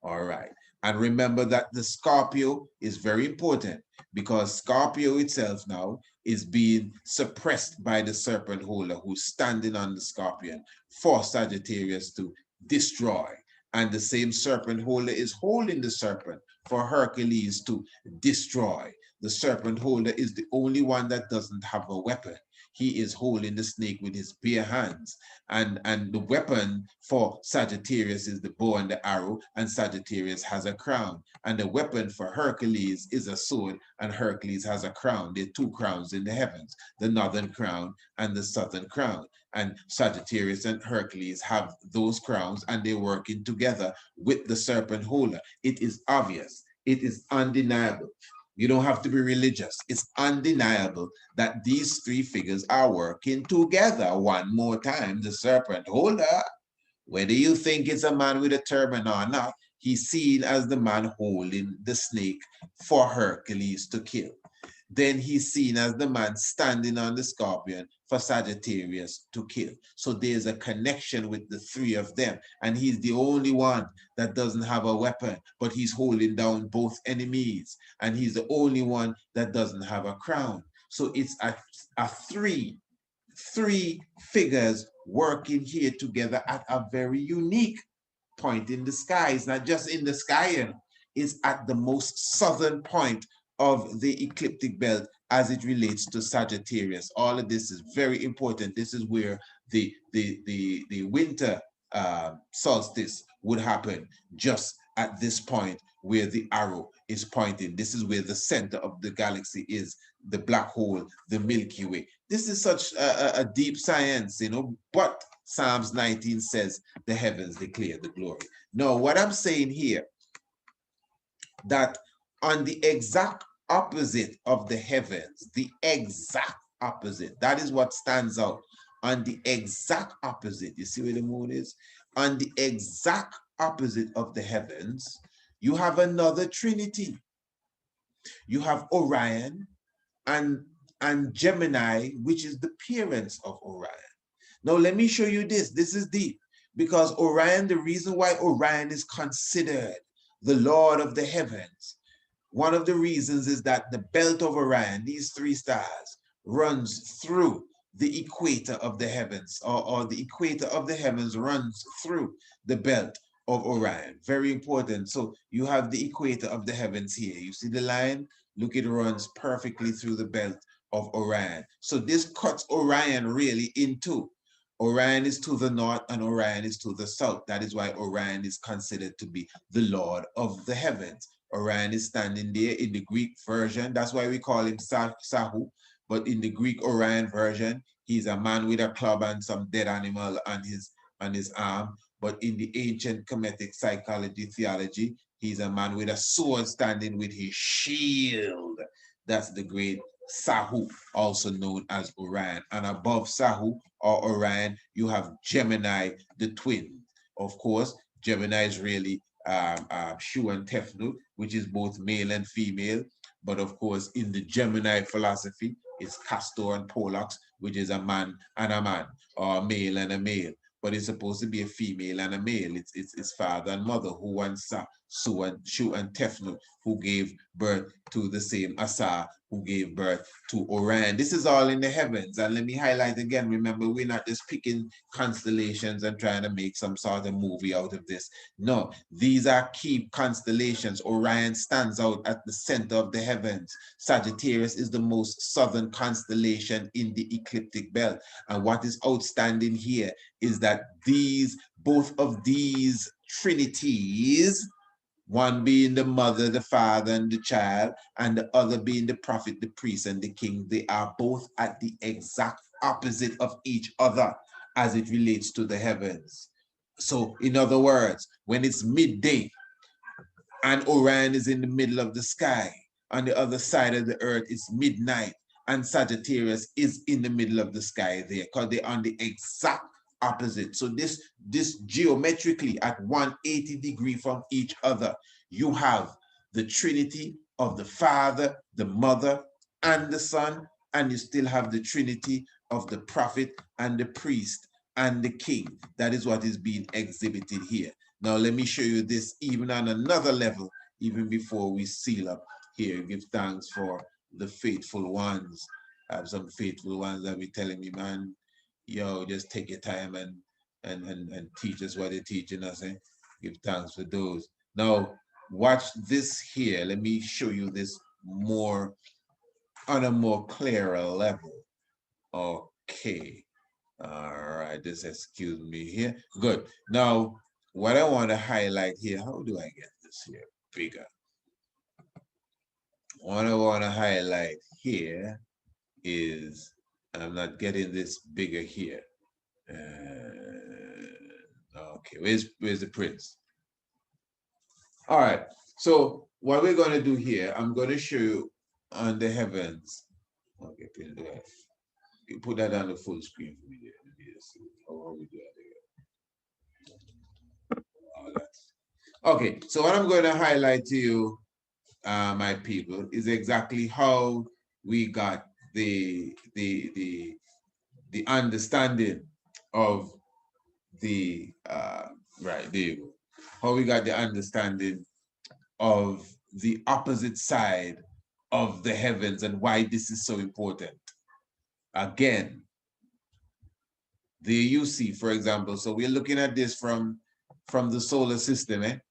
All right. And remember that the Scorpio is very important, because Scorpio itself now is being suppressed by the serpent holder who's standing on the scorpion for Sagittarius to destroy. And the same serpent holder is holding the serpent for Hercules to destroy. The serpent holder is the only one that doesn't have a weapon. He is holding the snake with his bare hands. And the weapon for Sagittarius is the bow and the arrow, and Sagittarius has a crown. And the weapon for Hercules is a sword, and Hercules has a crown. There are 2 crowns in the heavens, the northern crown and the southern crown. And Sagittarius and Hercules have those crowns, and they're working together with the serpent holder. It is obvious. It is undeniable. You don't have to be religious. It's undeniable that these 3 figures are working together. One more time, the serpent holder, whether you think it's a man with a turban or not, he's seen as the man holding the snake for Hercules to kill. Then he's seen as the man standing on the scorpion for Sagittarius to kill. So there's a connection with the 3 of them. And he's the only one that doesn't have a weapon, but he's holding down both enemies. And he's the only one that doesn't have a crown. So it's a three figures working here together at a very unique point in the sky. It's not just in the sky, you know. It's at the most southern point of the ecliptic belt as it relates to Sagittarius. All of this is very important. This is where the winter solstice would happen, just at this point where the arrow is pointing. This is where the center of the galaxy is, the black hole, the Milky Way. This is such a deep science, you know, but Psalms 19 says the heavens declare the glory. Now, what I'm saying here, that on the exact opposite of the heavens, the exact opposite, that is what stands out. On the exact opposite, you see where the moon is? On the exact opposite of the heavens, you have another trinity. You have Orion and Gemini, which is the parents of Orion. Now, let me show you this. This is deep, because Orion, the reason why Orion is considered the Lord of the heavens, one of the reasons is that the belt of Orion, these 3 stars, runs through the equator of the heavens, or the equator of the heavens runs through the belt of Orion. Very important. So you have the equator of the heavens here. You see the line? Look, it runs perfectly through the belt of Orion. So this cuts Orion really in two. Orion is to the north and Orion is to the south. That is why Orion is considered to be the Lord of the heavens. Orion is standing there in the Greek version. That's why we call him Sahu. But in the Greek Orion version, he's a man with a club and some dead animal on his arm. But in the ancient Kemetic psychology theology, he's a man with a sword standing with his shield. That's the great Sahu, also known as Orion. And above Sahu or Orion, you have Gemini, the twin. Of course, Gemini is really Shu and Tefnut, which is both male and female. But of course, in the Gemini philosophy, it's Castor and Pollux, which is a man and a man, or a male and a male. But it's supposed to be a female and a male. It's father and mother, who once Shu and Tefnut, who gave birth to the same Asa, who gave birth to Orion. This is all in the heavens. And let me highlight again, remember, we're not just picking constellations and trying to make some sort of movie out of this. No, these are key constellations. Orion stands out at the center of the heavens. Sagittarius is the most southern constellation in the ecliptic belt. And what is outstanding here is that both of these trinities, one being the mother, the father, and the child, and the other being the prophet, the priest, and the king, they are both at the exact opposite of each other as it relates to the heavens. So, in other words, when it's midday and Orion is in the middle of the sky, on the other side of the earth, it's midnight, and Sagittarius is in the middle of the sky there, because they're on the exact opposite. So this geometrically at 180 degrees from each other, you have the Trinity of the Father, the Mother, and the Son, and you still have the Trinity of the prophet and the priest and the king. That is what is being exhibited here. Now let me show you this even on another level, even before we seal up here. Give thanks for the faithful ones. I have some faithful ones that be telling me, man, yo, just take your time and teach us what they're teaching us. Eh? Give thanks for those. Now, watch this here. Let me show you this more on a more clearer level. Okay. All right, just excuse me here. Good. Now, what I want to highlight here, how do I get this here bigger? What I want to highlight here is, I'm not getting this bigger here. Okay, where's the prince? All right, so what we're going to do here, I'm going to show you on the heavens. Okay, you put that on the full screen for me there. How we do that there. Okay, so what I'm going to highlight to you, my people, is exactly how we got the understanding of the right, there you go. How we got the understanding of the opposite side of the heavens and why this is so important. Again, there you see, for example, so we're looking at this from the solar system.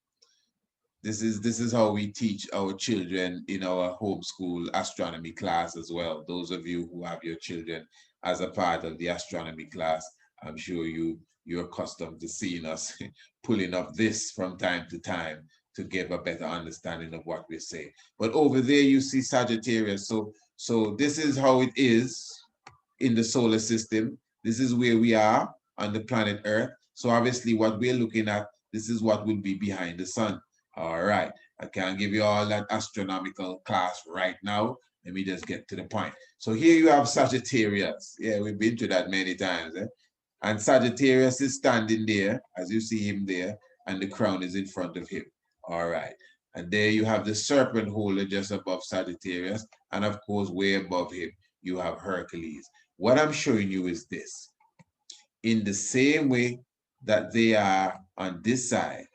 This is how we teach our children in our homeschool astronomy class as well. Those of you who have your children as a part of the astronomy class, I'm sure you're accustomed to seeing us pulling up this from time to time to give a better understanding of what we say. But over there you see Sagittarius. So this is how it is in the solar system. This is where we are on the planet Earth. So obviously what we're looking at, this is what will be behind the sun. All right, I can't give you all that astronomical class right now. Let me just get to the point. So here you have Sagittarius. Yeah, we've been to that many times. And Sagittarius is standing there, as you see him there, and the crown is in front of him. All right. And there you have the serpent holder just above Sagittarius. And of course, way above him, you have Hercules. What I'm showing you is this. In the same way that they are on this side,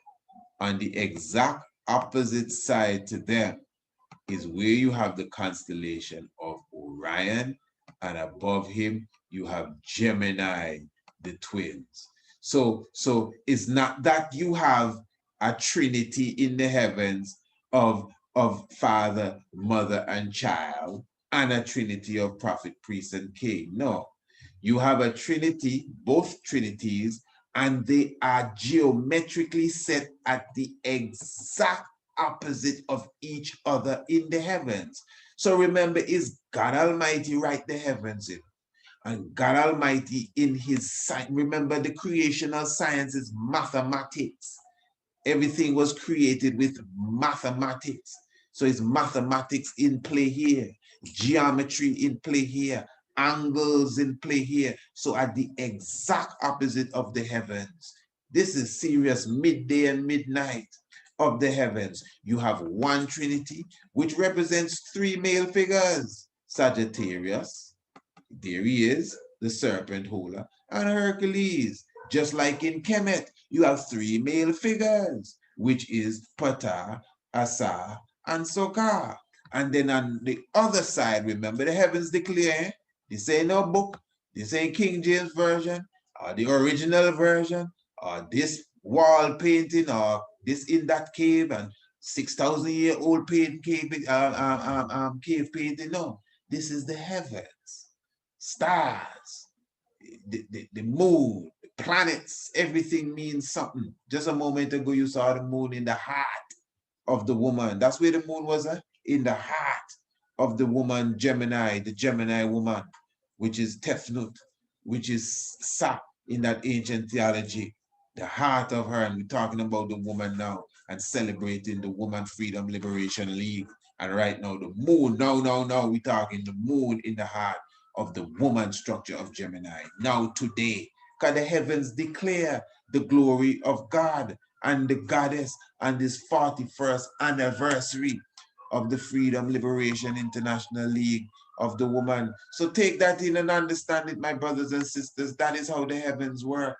on the exact opposite side to them is where you have the constellation of Orion, and above him you have Gemini, the twins. So it's not that you have a trinity in the heavens of father, mother, and child, and a trinity of prophet, priest, and king. No, you have a trinity, both trinities, and they are geometrically set at the exact opposite of each other in the heavens. So remember, is God Almighty write the heavens in? And God Almighty in his science, remember the creational science is mathematics. Everything was created with mathematics. So it's mathematics in play here, geometry in play here, angles in play here. So at the exact opposite of the heavens, this is serious midday and midnight of the heavens. You have one trinity, which represents three male figures, Sagittarius, there he is, the serpent holder, and Hercules. Just like in Kemet, you have three male figures, which is Ptah, Asa, and Sokar. And then on the other side, remember the heavens declare, this ain't no book, this ain't King James Version, or the original version, or this wall painting, or this in that cave, and 6,000-year-old cave painting. No, this is the heavens, stars, the moon, the planets, everything means something. Just a moment ago, you saw the moon in the heart of the woman. That's where the moon was, in the heart of the woman, Gemini, the Gemini woman, which is Tefnut, which is Sa in that ancient theology, the heart of her. And we're talking about the woman now and celebrating the Woman Freedom Liberation League. And right now, the moon, no, we're talking the moon in the heart of the woman structure of Gemini. Now today, because the heavens declare the glory of God and the goddess on this 41st anniversary of the Freedom Liberation International League of the woman. So take that in and understand it, my brothers and sisters. That is how the heavens work.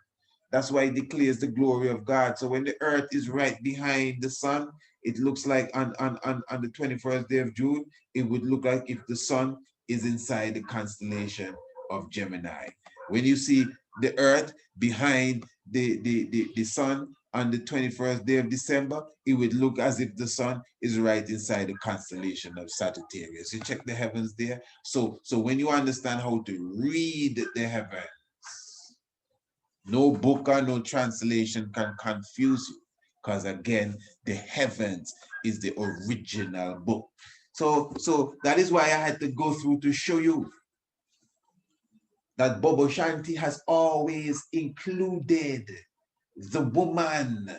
That's why it declares the glory of God. So when the earth is right behind the sun, it looks like on the 21st day of June, it would look like if the sun is inside the constellation of Gemini. When you see the earth behind the sun on the 21st day of December, it would look as if the sun is right inside the constellation of Sagittarius. You check the heavens there. So when you understand how to read the heavens, no book or no translation can confuse you, because again, the heavens is the original book. So that is why I had to go through to show you that Bobo Shanti has always included the woman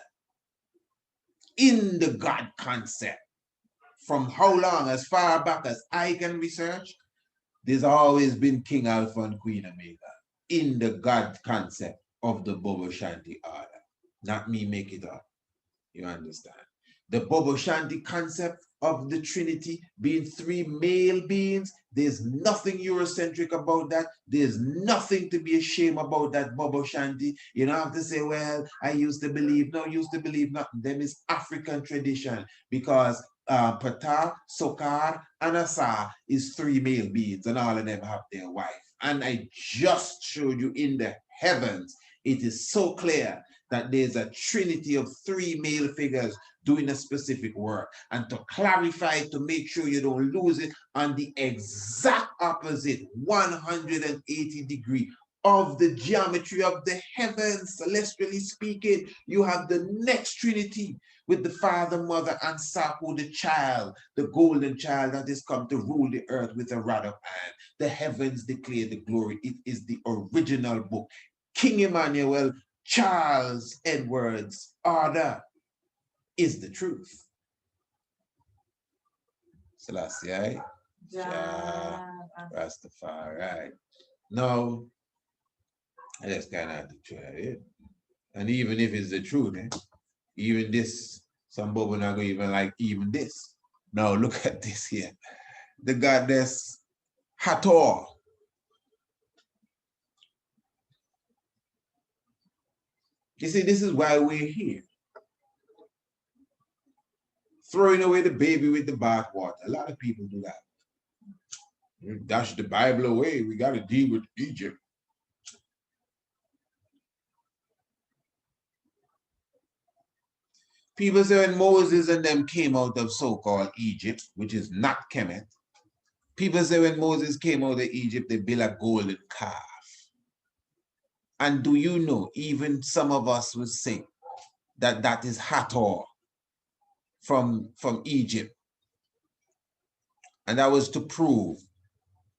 in the God concept. From how long? As far back as I can research, there's always been King Alpha and Queen Omega in the God concept of the Bobo Shanti order. Not me make it up. You understand? The Bobo Shanti concept of the Trinity being three male beings, there's nothing Eurocentric about that. There's nothing to be ashamed about that, Bobo Shanti. You don't have to say, well, I used to believe. No, used to believe nothing. Them is African tradition, because Ptah, Sokar, and Asa is three male beings, and all of them have their wife. And I just showed you in the heavens, it is so clear that there's a trinity of three male figures doing a specific work. And to clarify, to make sure you don't lose it, on the exact opposite 180 degree of the geometry of the heavens, celestially speaking, you have the next trinity with the Father, Mother, and Sahu, the child, the golden child that is come to rule the earth with a rod of iron. The heavens declare the glory. It is the original book. King Emmanuel Charles Edwards' order is the truth. Selassie, Jah, Rastafari. No, I just kind of have to try it. And even if it's the truth, even this, some people not going to even like even this. Now look at this here. The goddess Hathor. You see, this is why we're here. Throwing away the baby with the bathwater. A lot of people do that. You dash the Bible away. We got to deal with Egypt. People say when Moses and them came out of so-called Egypt, which is not Kemet, People say when Moses came out of Egypt, they built a golden calf. And do you know, even some of us would say that that is Hathor from Egypt. And that was to prove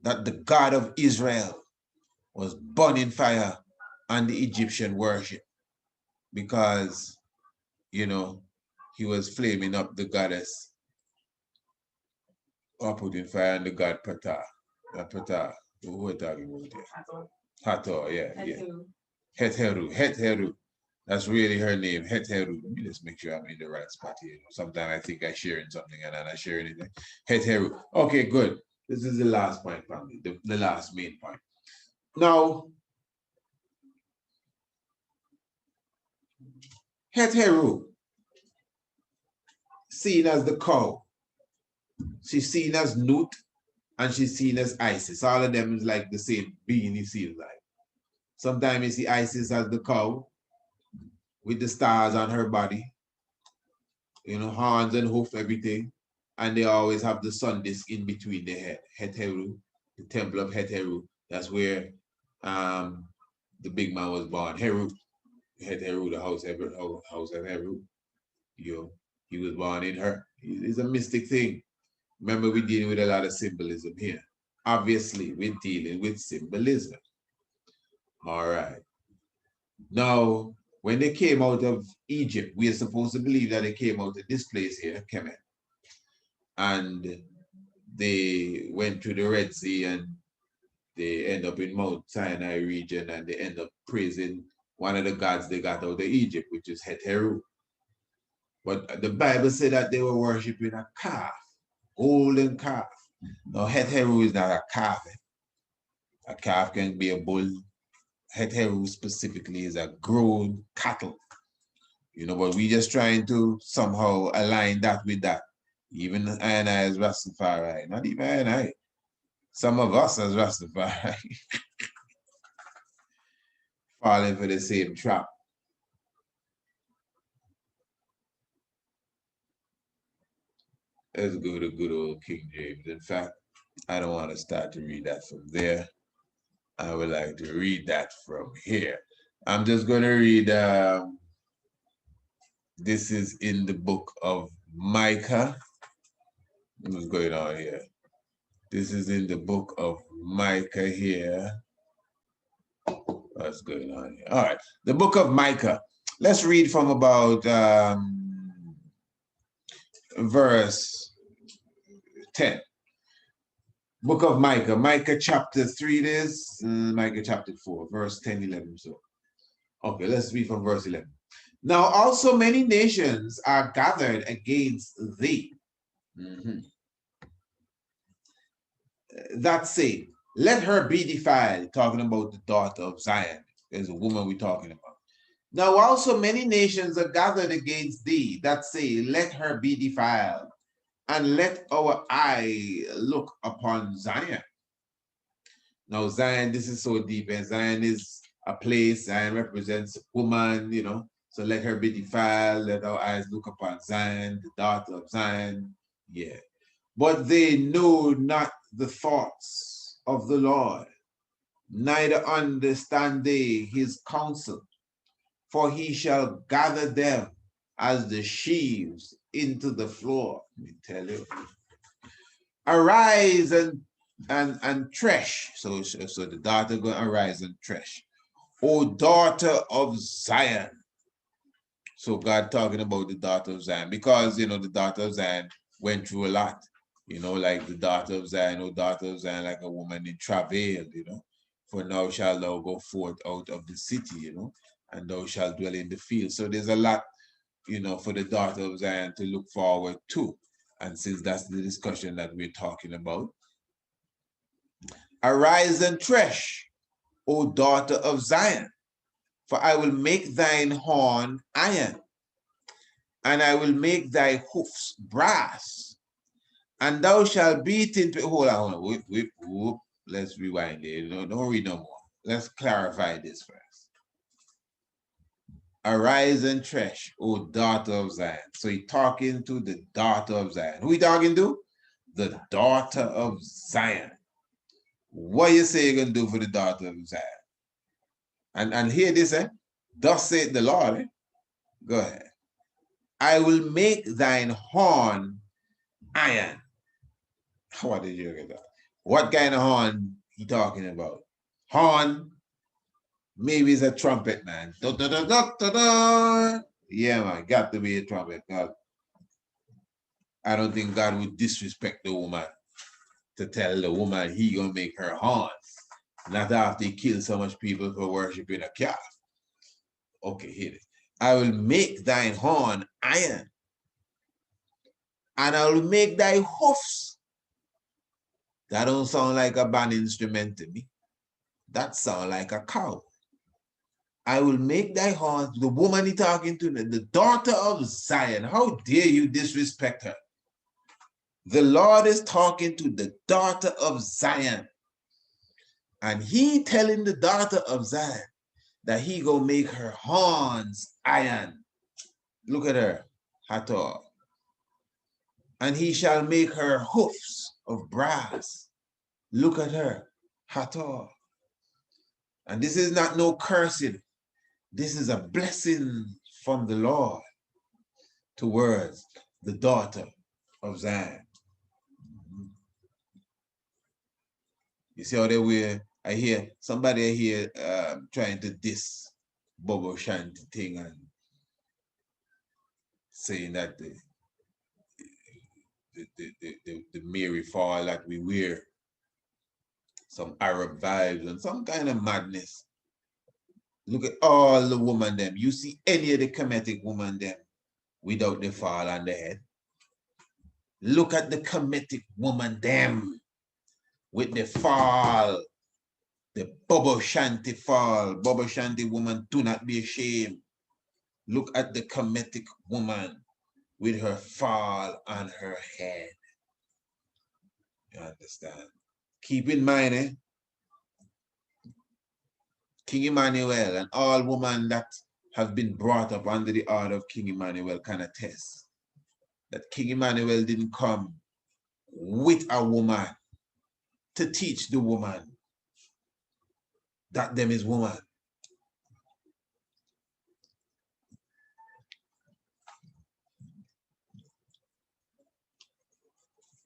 that the God of Israel was burning fire on the Egyptian worship, because, you know, he was flaming up the goddess, or putting fire on the god Ptah. Ptah, who we're talking about here? Hathor, yeah. Heteru. That's really her name, Heteru. Let me just make sure I'm in the right spot here. Sometimes I think I'm sharing something and I'm not sharing anything. Heteru. Okay, good. This is the last point, family, the last main point. Now, Heteru, seen as the cow. She's seen as Nut, and she's seen as Isis. All of them is like the same being, it seems like. Sometimes you see Isis as the cow with the stars on her body, you know, horns and hoof, everything. And they always have the sun disk in between their head. Heteru, the temple of Heteru. That's where the big man was born. Heru, Heteru, the house of Heru. You know, he was born in her. It's a mystic thing. Remember, we're dealing with a lot of symbolism here. Obviously, we're dealing with symbolism. All right. Now, when they came out of Egypt, we are supposed to believe that they came out of this place here, Kemet. And they went to the Red Sea and they end up in Mount Sinai region, and they end up praising one of the gods they got out of Egypt, which is Heteru. But the Bible said that they were worshiping a calf, golden calf. Now, Heteru is not a calf. A calf can be a bull. Heteru specifically is a grown cattle. You know, but we just trying to somehow align that with that. Even I and I as Rastafari, not even I and I. Some of us as Rastafari falling for the same trap. Let's go to good old King James. In fact, I don't want to start to read that from there. I would like to read that from here. I'm just going to read, this is in the book of Micah. What's going on here? This is in the book of Micah here. What's going on here? All right, the book of Micah. Let's read from about verse 10. Book of Micah, Micah chapter 3 it is, Micah chapter 4, verse 10, 11. So, okay, let's read from verse 11. Now also many nations are gathered against thee. That say, let her be defiled, talking about the daughter of Zion. There's a woman we're talking about. Now also many nations are gathered against thee, that say, let her be defiled, and let our eye look upon Zion. Now Zion, this is so deep, and Zion is a place, Zion represents a woman, you know, so let her be defiled, let our eyes look upon Zion, the daughter of Zion, yeah. But they know not the thoughts of the Lord, neither understand they his counsel, for he shall gather them as the sheaves into the floor. Let me tell you. Arise and thresh. So the daughter going to arise and thresh. O daughter of Zion. So God talking about the daughter of Zion, because, you know, the daughter of Zion went through a lot. You know, like the daughter of Zion, O daughter of Zion, like a woman in travail, you know. For now shalt thou go forth out of the city, you know, and thou shalt dwell in the field. So there's a lot, you know, for the daughter of Zion to look forward to. And since that's the discussion that we're talking about, arise and thresh, O daughter of Zion, for I will make thine horn iron, and I will make thy hoofs brass, and thou shalt beat into, hold on, whoop, let's rewind it. No, don't read no more. Let's clarify this first. Arise and thresh, O daughter of Zion. So he's talking to the daughter of Zion. Who he talking to? the daughter of Zion. What you say you're gonna do for the daughter of Zion? And hear this, thus saith the Lord. Go ahead. I will make thine horn iron. What did you get that? What kind of horn he talking about? Horn, maybe it's a trumpet, man. Da, da, da, da, da, da. Yeah, man, got to be a trumpet. God. I don't think God would disrespect the woman to tell the woman he gonna make her horn. Not after he killed so much people for worshiping a calf. Okay, hit it. I will make thine horn iron, and I will make thy hoofs. That don't sound like a band instrument to me. That sound like a cow. I will make thy horns, the woman he talking to, the daughter of Zion. How dare you disrespect her? The Lord is talking to the daughter of Zion. And he telling the daughter of Zion that he gonna make her horns iron. Look at her, Hathor. And he shall make her hoofs of brass. Look at her, Hathor. And this is not no cursing. This is a blessing from the Lord towards the daughter of Zion. You see how they were? I hear somebody here trying to diss Bobo Shanti thing and saying that the Mary fall that we wear, some Arab vibes and some kind of madness. Look at all the women them. You see any of the Kemetic women them without the fall on the head? Look at the Kemetic woman them with the fall. The Bobo Shanti fall. Bobo Shanti woman, do not be ashamed. Look at the Kemetic woman with her fall on her head. You understand? Keep in mind, King Emmanuel and all women that have been brought up under the order of King Emmanuel can attest that King Emmanuel didn't come with a woman to teach the woman that them is woman.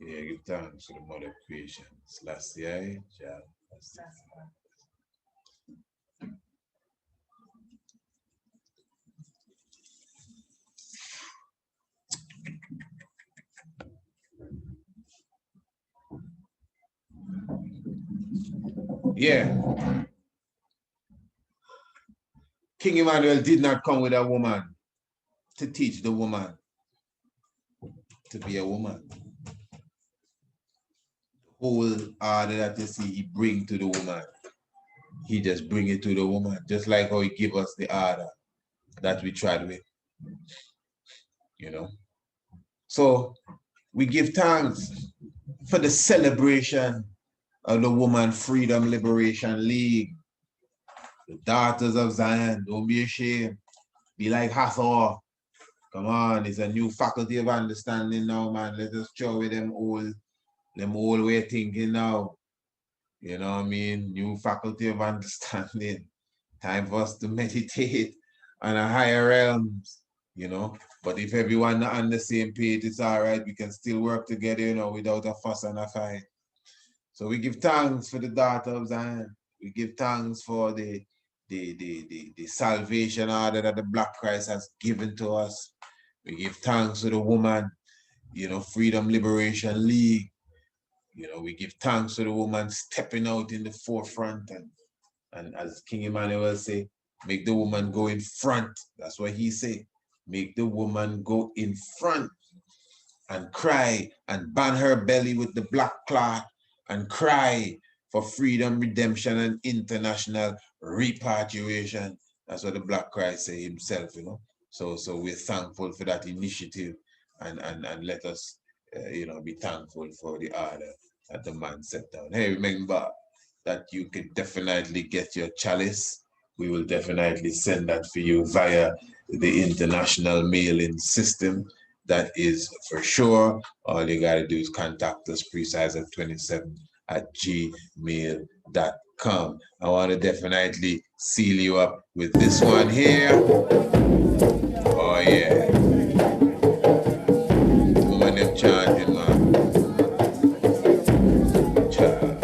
Yeah, give thanks to the mother of creation. Last year, yeah. King Emmanuel did not come with a woman to teach the woman to be a woman. The whole order that you see he bring to the woman, he just bring it to the woman, just like how he give us the order that we tried with, you know. So we give thanks for the celebration of the Woman Freedom Liberation League. The daughters of Zion, don't be ashamed. Be like Hathor. Come on, it's a new faculty of understanding now, man. Let us throw away them old way of thinking now. You know what I mean? New faculty of understanding. Time for us to meditate on a higher realms, you know. But if everyone not on the same page, it's all right. We can still work together, you know, without a fuss and a fight. So we give thanks for the daughter of Zion. We give thanks for the salvation order that the Black Christ has given to us. We give thanks to the woman, you know, Freedom Liberation League. You know, we give thanks to the woman stepping out in the forefront and as King Emmanuel say, make the woman go in front. That's what he say. Make the woman go in front and cry and ban her belly with the black cloth and cry for freedom, redemption, and international repatriation. That's what the Black Christ say himself, you know. So we're thankful for that initiative and let us, you know, be thankful for the order that the man set down. Hey, remember that you can definitely get your chalice. We will definitely send that for you via the international mailing system. That is for sure. All you gotta do is contact us, precise27@gmail.com. I want to definitely seal you up with this one here. Oh yeah. Woman them chanting, man. Child.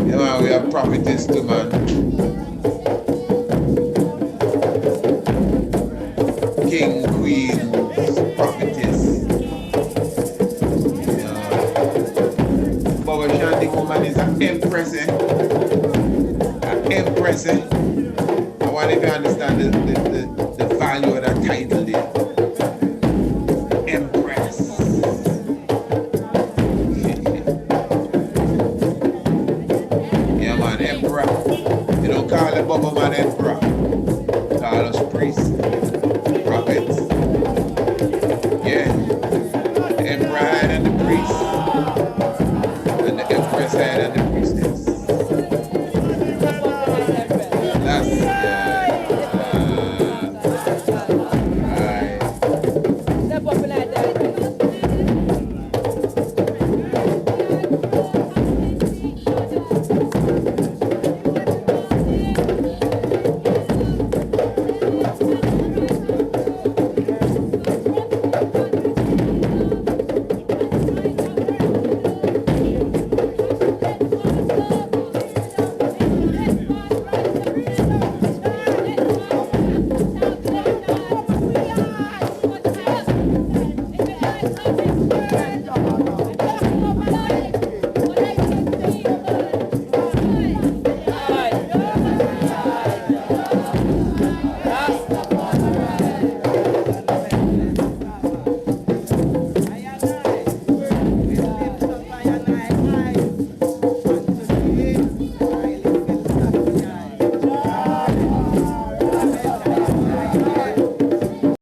Yeah, man, we have prophetess too, man. King, queen, prophetess. Bobo Shanti woman is an empress, eh? An empress, eh?